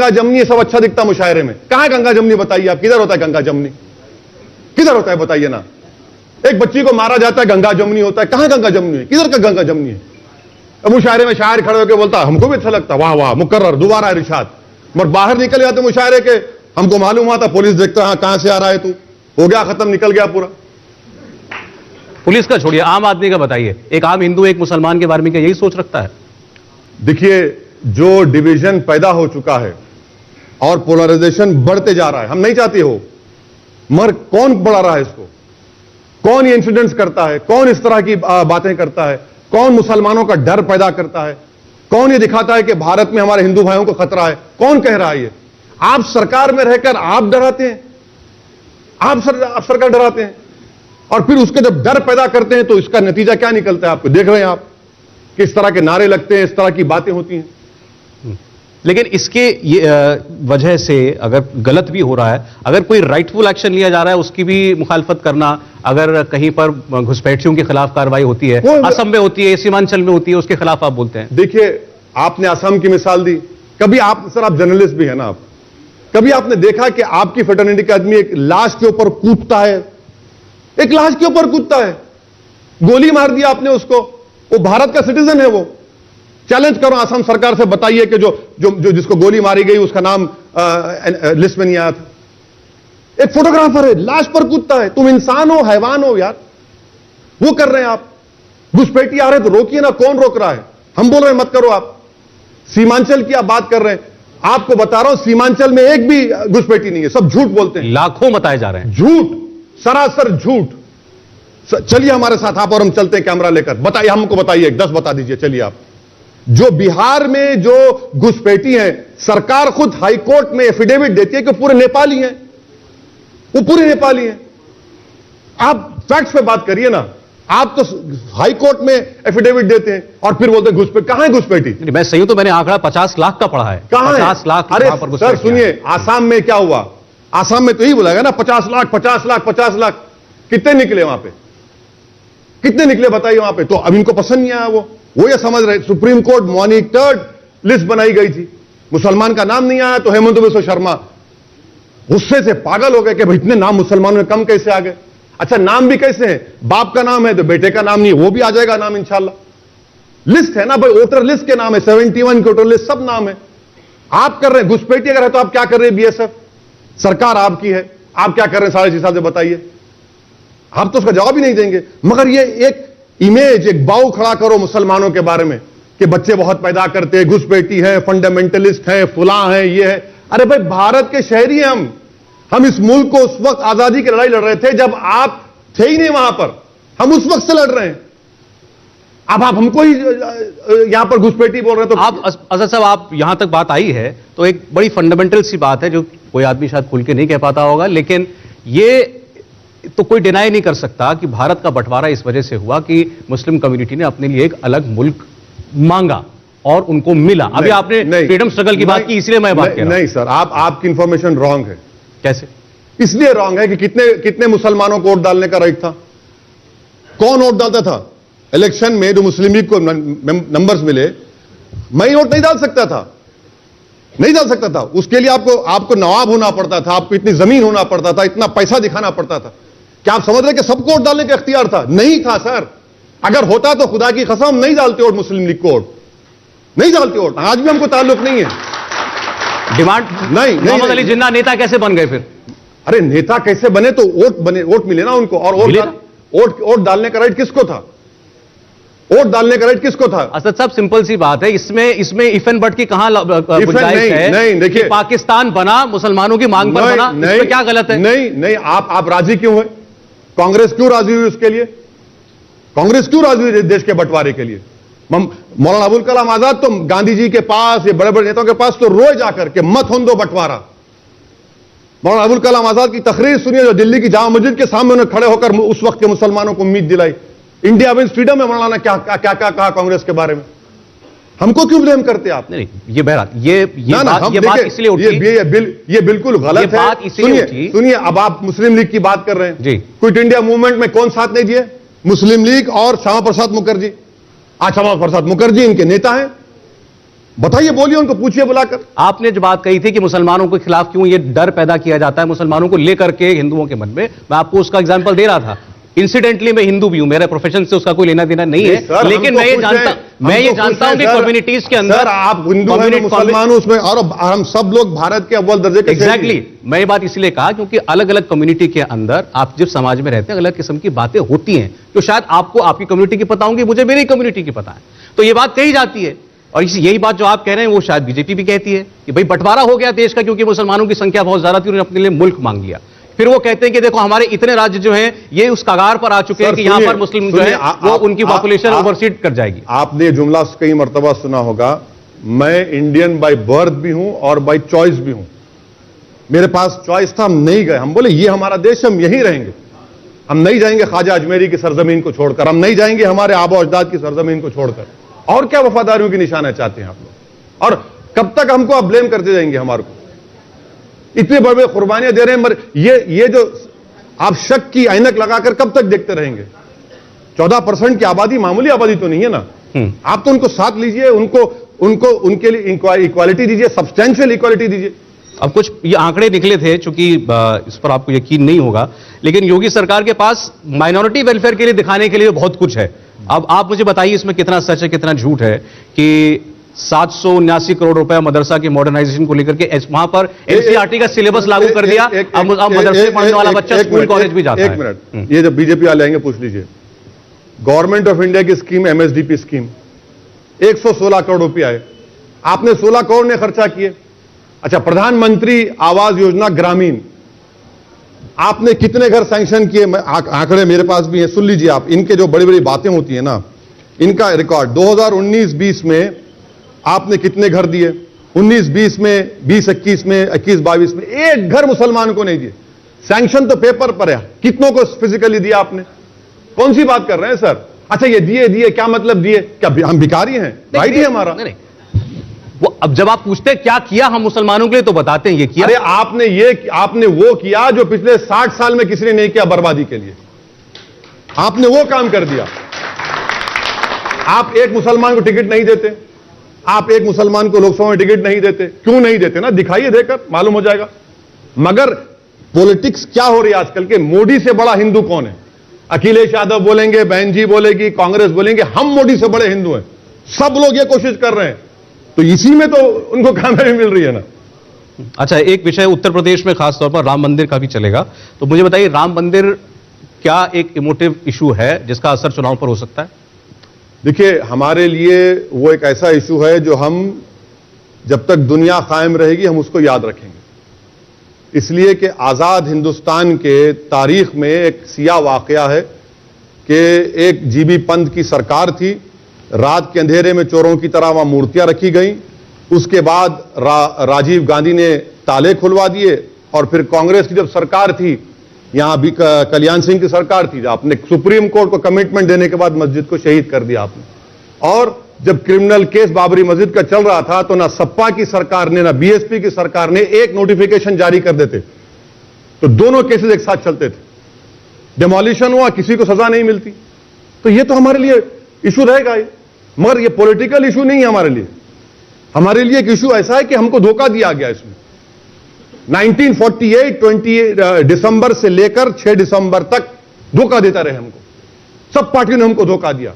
जमनी सब अच्छा दिखता मुशायरे में। कहां है गंगा जमनी? बताइए आप, किधर होता है गंगा जमनी? किधर होता है बताइए ना। एक बच्ची को मारा जाता है, गंगा जमनी होता है। कहां गंगा जमनी है? किधर का गंगा जमनी है? अब मुशायरे में शायर खड़े होकर बोलता, हमको भी अच्छा लगता, वाह वाह मुकर्रर, दोबारा इरशाद। मगर बाहर निकल जाते मुशायरे के, हमको मालूम हुआ था, पुलिस देखता है कहां से आ रहा है तू, हो गया खत्म, निकल गया पूरा। पुलिस का छोड़िए, आम आदमी का बताइए। एक आम हिंदू एक मुसलमान के बारे में क्या यही सोच रखता है? देखिए, जो डिवीजन पैदा हो चुका है और पोलराइजेशन बढ़ते जा रहा है, हम नहीं चाहते हो, मगर कौन बढ़ा रहा है इसको? कौन ये इंसिडेंट्स करता है? कौन इस तरह की बातें करता है? कौन मुसलमानों का डर पैदा करता है? कौन ये दिखाता है कि भारत में हमारे हिंदू भाइयों को खतरा है? कौन कह रहा है ये? आप सरकार में रहकर आप डराते हैं, आप सरकार डराते हैं, और फिर उसके जब डर पैदा करते हैं तो इसका नतीजा क्या निकलता है? आपको देख रहे हैं आप, किस तरह के नारे लगते हैं, इस तरह की बातें होती हैं। लेकिन इसके वजह से अगर गलत भी हो रहा है, अगर कोई राइटफुल एक्शन लिया जा रहा है, उसकी भी मुखालफत करना, अगर कहीं पर घुसपैठियों के खिलाफ कार्रवाई होती है, असम में होती है, सीमांचल में होती है, उसके खिलाफ आप बोलते हैं। देखिए, आपने असम की मिसाल दी। कभी आप सर, आप जर्नलिस्ट भी है ना, आप कभी आपने देखा कि आपकी फ्रेटर्निटी का आदमी एक लाश के ऊपर कूदता है? एक लाश के ऊपर कूदता है, गोली मार दिया आपने उसको, वो भारत का सिटीजन है। वो चैलेंज करो असम सरकार से, बताइए कि जो जिसको गोली मारी गई उसका नाम लिस्ट में नहीं आया था। एक फोटोग्राफर है, लाश पर कूदता है। तुम इंसान हो, हैवान हो यार? वो कर रहे हैं आप। घुसपैठी आ रहे तो रोकिए ना, कौन रोक रहा है? हम बोल रहे हैं मत करो। आप सीमांचल की आप बात कर रहे हैं, आपको बता रहा हूं, सीमांचल में एक भी घुसपैठी नहीं है, सब झूठ बोलते हैं। लाखों बताए जा रहे हैं, झूठ, सरासर झूठ। चलिए हमारे साथ आप और हम चलते हैं कैमरा लेकर, बताइए, हमको बताइए, 10 बता दीजिए। चलिए आप, जो बिहार में जो घुसपैठी है, सरकार खुद हाईकोर्ट में एफिडेविट देती है कि पूरे नेपाली हैं, वो पूरे नेपाली हैं। आप फैक्ट्स पे बात करिए ना। आप तो हाई कोर्ट में एफिडेविट देते हैं और फिर बोलते हैं घुसपैठी। कहां है घुसपैठी? मैं सही हूं तो मैंने आंकड़ा 50 लाख का पढ़ा है। कहां है? 50 लाख। अरे सर सुनिए, आसाम में क्या हुआ? आसाम में तो यही बोला गया ना, 50 लाख 50 लाख 50 लाख। कितने निकले वहां पे? कितने निकले बताइए वहां पे? तो अब इनको पसंद नहीं आया। वो ये समझ रहे, सुप्रीम कोर्ट मॉनिटर्ड लिस्ट बनाई गई थी, मुसलमान का नाम नहीं आया तो हेमंत बिस्वा शर्मा गुस्से से पागल हो गए कि भाई इतने नाम मुसलमानों में कम कैसे आ गए? अच्छा, नाम भी कैसे है? बाप का नाम है तो बेटे का नाम नहीं, वो भी आ जाएगा नाम इंशाल्लाह। लिस्ट है ना भाई, वोटर लिस्ट के नाम है, 71 के वोटर लिस्ट, सब नाम है। आप कर रहे हैं घुसपैठी अगर है तो आप क्या कर रहे हैं? बीएसएफ सरकार आपकी है, आप क्या कर रहे हैं 6.5 साल से? बताइए। आप तो उसका जवाब ही नहीं देंगे। मगर ये एक इमेज, एक बाऊ खड़ा करो मुसलमानों के बारे में कि बच्चे बहुत पैदा करते हैं, घुसपैठी है, फंडामेंटलिस्ट है, फुला है, ये है। अरे भाई, भारत के शहरी हैं हम इस मुल्क को उस वक्त आजादी की लड़ाई लड़ रहे थे जब आप थे ही नहीं वहां पर। हम उस वक्त से लड़ रहे हैं। अब आप हमको ही यहां पर घुसपैठी बोल रहे हैं। तो आप असद साहब, आप यहां तक बात आई है तो एक बड़ी फंडामेंटल सी बात है जो कोई आदमी शायद खुल के नहीं कह पाता होगा, लेकिन ये तो कोई डिनाई नहीं कर सकता कि भारत का बंटवारा इस वजह से हुआ कि मुस्लिम कम्युनिटी ने अपने लिए एक अलग मुल्क मांगा और उनको मिला। अभी आपने फ्रीडम स्ट्रगल की बात की, इसलिए मैं बात कर रहा हूं। नहीं सर, आपकी इंफॉर्मेशन रॉन्ग है। कैसे? इसलिए रॉन्ग है कि कितने मुसलमानों को वोट डालने का राइट था? कौन वोट डालता था इलेक्शन में? जो मुस्लिम लीग को नंबर्स मिले, मैं वोट नहीं डाल सकता था, नहीं डाल सकता था। उसके लिए आपको नवाब होना पड़ता था, आपको इतनी जमीन होना पड़ता था, इतना पैसा दिखाना पड़ता था। क्या आप समझ रहे कि सबको वोट डालने का इख्तियार था? नहीं था सर। अगर होता तो खुदा की कसम नहीं डालते वोट, मुस्लिम लीग को वोट नहीं डालते वोट। आज भी हमको ताल्लुक नहीं है। डिमांड नहीं। मोहम्मद अली जिन्ना नेता कैसे बन गए फिर? अरे नेता कैसे बने? तो वोट मिले ना उनको। और वोट डालने का राइट किसको था? वोट डालने का राइट किसको था? असद साहब, सिंपल सी बात है, इसमें इफ एंड बट की कहां गुंजाइश है? नहीं, देखिए, पाकिस्तान बना मुसलमानों की मांग पर बना, इसमें क्या गलत है? नहीं, आप राजी क्यों हुए? कांग्रेस क्यों राजी हुई उसके लिए? कांग्रेस क्यों राजी हुई देश के बंटवारे के लिए? मौलाना अबुल कलाम आजाद तो गांधी जी के पास, ये बड़े बड़े नेताओं के पास तो रोज जाकर के मत हों दो बंटवारा। मौलाना अबुल कलाम आजाद की तकरीर सुनिए जो दिल्ली की जामा मस्जिद के सामने उन्होंने खड़े होकर उस वक्त के मुसलमानों को उम्मीद दिलाई। इंडिया विंस फ्रीडम में मौलाना क्या क्या कहा कांग्रेस के बारे में? हमको क्यों ब्लेम करते आप? नहीं, ये बहरहाल ये बात इसलिए उठी, ये बिल्कुल गलत है। सुनिए, अब आप मुस्लिम लीग की बात कर रहे हैं जी। क्विट इंडिया मूवमेंट में कौन साथ नहीं दिए? मुस्लिम लीग और श्यामा प्रसाद मुखर्जी। आज श्यामा प्रसाद मुखर्जी इनके नेता हैं। बताइए, बोलिए, उनको पूछिए बुलाकर। आपने जो बात कही थी कि मुसलमानों के खिलाफ क्यों ये डर पैदा किया जाता है मुसलमानों को लेकर के हिंदुओं के मन में, मैं आपको उसका एग्जांपल दे रहा था। इंसिडेंटली मैं हिंदू भी हूं, मेरे प्रोफेशन से उसका कोई लेना देना नहीं है, लेकिन मैं ये जानता हूं कि कम्युनिटीज के अंदर आप हिंदू हैं, मुसलमान उसमें, और हम सब लोग भारत के अव्वल दर्जे के। एग्जैक्टली, मैं ये बात इसलिए कहा क्योंकि अलग अलग कम्युनिटी के अंदर आप जिस समाज में रहते हैं अलग किस्म की बातें होती हैं जो शायद आपको आपकी कम्युनिटी की पता होंगी, मुझे मेरी कम्युनिटी की पता है, तो ये बात कही जाती है। और यही बात जो आप कह रहे हैं वो शायद बीजेपी भी कहती है कि भाई बंटवारा हो गया देश का क्योंकि मुसलमानों की संख्या बहुत ज्यादा थी, उन्होंने अपने लिए मुल्क मांग लिया। फिर वो कहते हैं कि देखो हमारे इतने राज्य जो हैं ये उस कगार पर आ चुके हैं कि यहां पर मुस्लिम जो है वो उनकी पॉपुलेशन ओवरसीड कर जाएगी। आपने जुमला कई मर्तबा सुना होगा, मैं इंडियन बाय बर्थ भी हूं और बाय चॉइस भी हूं। मेरे पास चॉइस था, हम नहीं गए। हम बोले ये हमारा देश, हम यहीं रहेंगे, हम नहीं जाएंगे ख्वाजा अजमेरी की सरजमीन को छोड़कर, हम नहीं जाएंगे हमारे आबो अजदाद की सरजमीन को छोड़कर। और क्या वफादारियों की निशाना चाहते हैं आप लोग? और कब तक हमको आप ब्लेम करते जाएंगे? हमारे को इतने बड़े कुर्बानियां दे रहे हैं, ये जो आप शक की ऐनक लगाकर कब तक देखते रहेंगे? 14% की आबादी मामूली आबादी तो नहीं है ना। आप तो उनको साथ लीजिए, उनके लिए इक्वालिटी दीजिए, सब्सटेंशियल इक्वालिटी दीजिए। अब कुछ ये आंकड़े निकले थे, चूंकि इस पर आपको यकीन नहीं होगा, लेकिन योगी सरकार के पास माइनॉरिटी वेलफेयर के लिए दिखाने के लिए बहुत कुछ है। अब आप मुझे बताइए इसमें कितना सच है कितना झूठ है कि 779 करोड़ रुपए मदरसा की मॉडर्नाइजेशन को लेकर के वहां पर एनसीईआरटी का सिलेबस लागू कर दिया। अब मदरसे पढ़ने वाला बच्चा स्कूल कॉलेज भी जाता है। एक मिनट, ये जब बीजेपी वाले आएंगे पूछ लीजिए। गवर्नमेंट ऑफ इंडिया की स्कीम एमएसडीपी स्कीम 116 करोड़ रुपया है, आपने 16 करोड़ ने खर्चा किए। अच्छा, प्रधानमंत्री आवास योजना ग्रामीण, आपने कितने घर सैंक्शन किए? आंकड़े मेरे पास भी हैं, सुन लीजिए आप। इनके जो बड़ी बड़ी बातें होती है ना, इनका रिकॉर्ड 2019-20 में आपने कितने घर दिए, 19-20 में, 20-21 में, 21-22 में एक घर मुसलमान को नहीं दिए। सैंक्शन तो पेपर पर है, कितनों को फिजिकली दिया आपने? कौन सी बात कर रहे हैं सर? अच्छा, ये दिए क्या मतलब दिए? क्या हम भिखारी हैं? राइट ही हमारा नहीं। वो अब जब आप पूछते हैं क्या किया हम मुसलमानों के लिए, तो बताते हैं ये किया। अरे आपने वो किया जो पिछले 60 साल में किसी ने नहीं किया, बर्बादी के लिए आपने वो काम कर दिया। आप एक मुसलमान को टिकट नहीं देते, आप एक मुसलमान को लोकसभा में टिकट नहीं देते। क्यों नहीं देते ना, दिखाइए, देकर मालूम हो जाएगा। मगर पॉलिटिक्स क्या हो रही है आजकल के, मोदी से बड़ा हिंदू कौन है? अखिलेश यादव बोलेंगे, बहन जी बोलेगी, कांग्रेस बोलेंगे हम मोदी से बड़े हिंदू हैं। सब लोग ये कोशिश कर रहे हैं, तो इसी में तो उनको कामयाबी मिल रही है ना। अच्छा, एक विषय उत्तर प्रदेश में खासतौर पर राम मंदिर का भी चलेगा, तो मुझे बताइए राम मंदिर क्या एक इमोटिव इशू है जिसका असर चुनाव पर हो सकता है? देखिए, हमारे लिए वो एक ऐसा इशू है जो हम जब तक दुनिया कायम रहेगी हम उसको याद रखेंगे। इसलिए कि आजाद हिंदुस्तान के तारीख में एक सिया वाकया है कि एक जीबी पंत की सरकार थी, रात के अंधेरे में चोरों की तरह वहां मूर्तियां रखी गई। उसके बाद राजीव गांधी ने ताले खुलवा दिए, और फिर कांग्रेस की जब सरकार थी, यहां भी कल्याण सिंह की सरकार थी, आपने सुप्रीम कोर्ट को कमिटमेंट देने के बाद मस्जिद को शहीद कर दिया आपने। और जब क्रिमिनल केस बाबरी मस्जिद का चल रहा था तो ना सपा की सरकार ने ना बीएसपी की सरकार ने एक नोटिफिकेशन जारी कर देते, तो दोनों केसेस एक साथ चलते थे। डिमोलिशन हुआ, किसी को सजा नहीं मिलती। तो ये तो हमारे लिए इशू रहेगा, मगर ये पॉलिटिकल इशू नहीं है हमारे लिए। हमारे लिए एक इशू ऐसा है कि हमको धोखा दिया गया इसमें। 1948 20 दिसंबर से लेकर 6 दिसंबर तक धोखा देता रहे हमको, सब पार्टियों ने हमको धोखा दिया।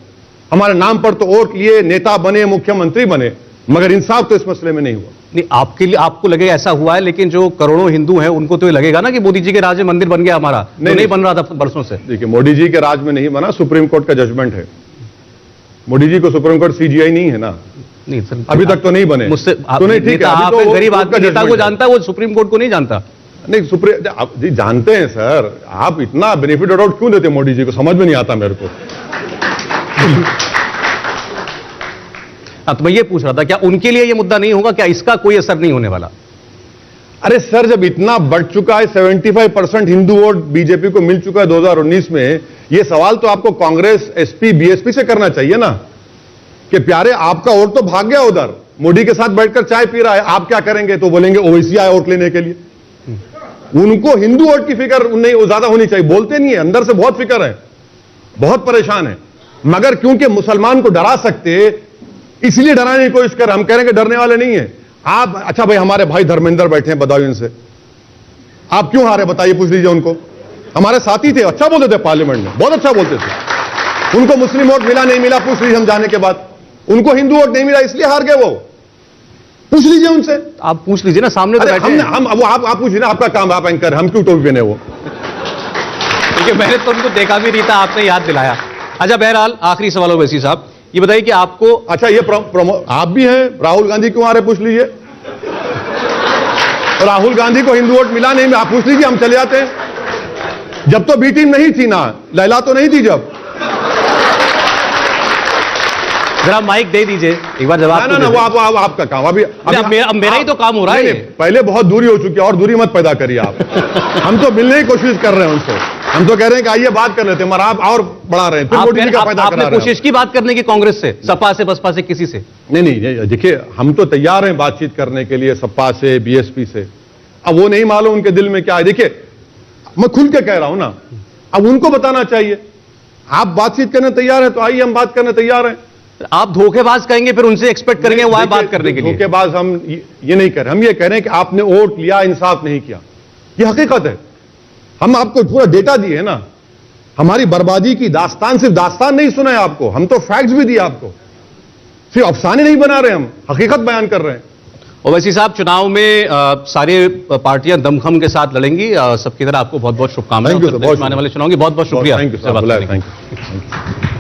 हमारे नाम पर तो वोट लिए, नेता बने, मुख्यमंत्री बने, मगर इंसाफ तो इस मसले में नहीं हुआ। नहीं, आपके लिए आपको लगे ऐसा हुआ है, लेकिन जो करोड़ों हिंदू हैं उनको तो ये लगेगा ना कि मोदी जी के राज में मंदिर बन गया हमारा। नहीं बन रहा था बरसों से। देखिए, मोदी जी के राज में नहीं बना, सुप्रीम कोर्ट का जजमेंट है। मोदी जी को सुप्रीम कोर्ट सीजीआई नहीं है ना, नहीं सर, अभी तक तो नहीं बने। मुझसे तो नहीं, ठीक है, आप गरीब आदमी नेता को जानता है, वो सुप्रीम कोर्ट को नहीं जानता। नहीं सुप्रिया आप जी जानते हैं सर, आप इतना बेनिफिट ऑफ डाउट क्यों देते मोदी जी को, समझ में नहीं आता मेरे को। तो मैं ये पूछ रहा था क्या उनके लिए ये मुद्दा नहीं होगा, क्या इसका कोई असर नहीं होने वाला? अरे सर जब इतना बढ़ चुका है, 75% हिंदू वोट बीजेपी को मिल चुका है 2019 में, ये सवाल तो आपको कांग्रेस एसपी बीएसपी से करना चाहिए ना कि प्यारे आपका वोट तो भाग गया उधर, मोदी के साथ बैठकर चाय पी रहा है, आप क्या करेंगे? तो बोलेंगे ओवैसी आए वोट लेने के लिए। उनको हिंदू वोट की फिक्र नहीं ज्यादा होनी चाहिए, बोलते नहीं है, अंदर से बहुत फिक्र है, बहुत परेशान है, मगर क्योंकि मुसलमान को डरा सकते इसलिए डराने की कोशिश कर, हम कह रहे हैं कि डरने वाले नहीं है आप। अच्छा भाई हमारे भाई धर्मेंद्र बैठे हैं, बताओ इनसे आप क्यों हारे, बताइए, पूछ लीजिए उनको। हमारे साथी थे, अच्छा बोलते थे पार्लियामेंट में, बहुत अच्छा बोलते थे। उनको मुस्लिम वोट मिला नहीं मिला पूछ लीजिए, हम जाने के बाद उनको हिंदू वोट नहीं मिला इसलिए हार गए वो, पूछ लीजिए उनसे। आप पूछ लीजिए ना, सामने तो बैठे हैं। हम वो आप पूछ लीजिए ना, आपका काम, आप एंकर, हम क्यों टोपी पहने वो? क्योंकि मैंने तो उनको देखा भी नहीं था, आपने याद दिलाया। अच्छा बहरहाल आखिरी सवाल हो वैसी साहब, ये बताइए कि आपको, अच्छा ये आप भी हैं, राहुल गांधी क्यों आ रहे पूछ लीजिए। राहुल गांधी को हिंदू वोट मिला नहीं, आप पूछ लीजिए, हम चले जाते हैं। जब तो बी टीम नहीं थी ना, लैला तो नहीं थी जब। जरा माइक दे दीजिए एक बार जवाब। ना वो आपका काम, अभी मेरा ही तो काम हो रहा है। पहले बहुत दूरी हो चुकी है, और दूरी मत पैदा करिए आप। हम तो मिलने की कोशिश कर रहे हैं उनसे, हम तो कह रहे हैं कि आइए बात कर लेते हैं, मगर आप और बढ़ा रहे हैं, फिर मोदी जी का फायदा करा रहे हैं। कोशिश की बात करने की कांग्रेस से, सपा से, बसपा से, किसी से? नहीं, देखिए हम तो तैयार हैं बातचीत करने के लिए, सपा से, बीएसपी से। अब वो नहीं मालूम उनके दिल में क्या है, देखिए मैं खुल के कह रहा हूं ना, अब उनको बताना चाहिए। आप बातचीत करने तैयार है तो आइए, हम बात करने तैयार हैं। आप धोखेबाज कहेंगे फिर उनसे एक्सपेक्ट करेंगे वो आए बात करने के लिए? धोखेबाज हम ये नहीं कर रहे, हम ये कह रहे हैं कि आपने वोट लिया, इंसाफ नहीं किया, ये हकीकत है। हम आपको पूरा डेटा दिए है ना, हमारी बर्बादी की दास्तान, सिर्फ दास्तान नहीं सुना है आपको, हम तो फैक्ट्स भी दिए आपको, सिर्फ अफसाने नहीं बना रहे, हम हकीकत बयान कर रहे हैं। ओवैसी साहब, चुनाव में सारे पार्टियां दमखम के साथ लड़ेंगी, सबकी तरह आपको बहुत बहुत शुभकामनाएं। आने वाले चुनाव की बहुत बहुत शुक्रिया। Thank you.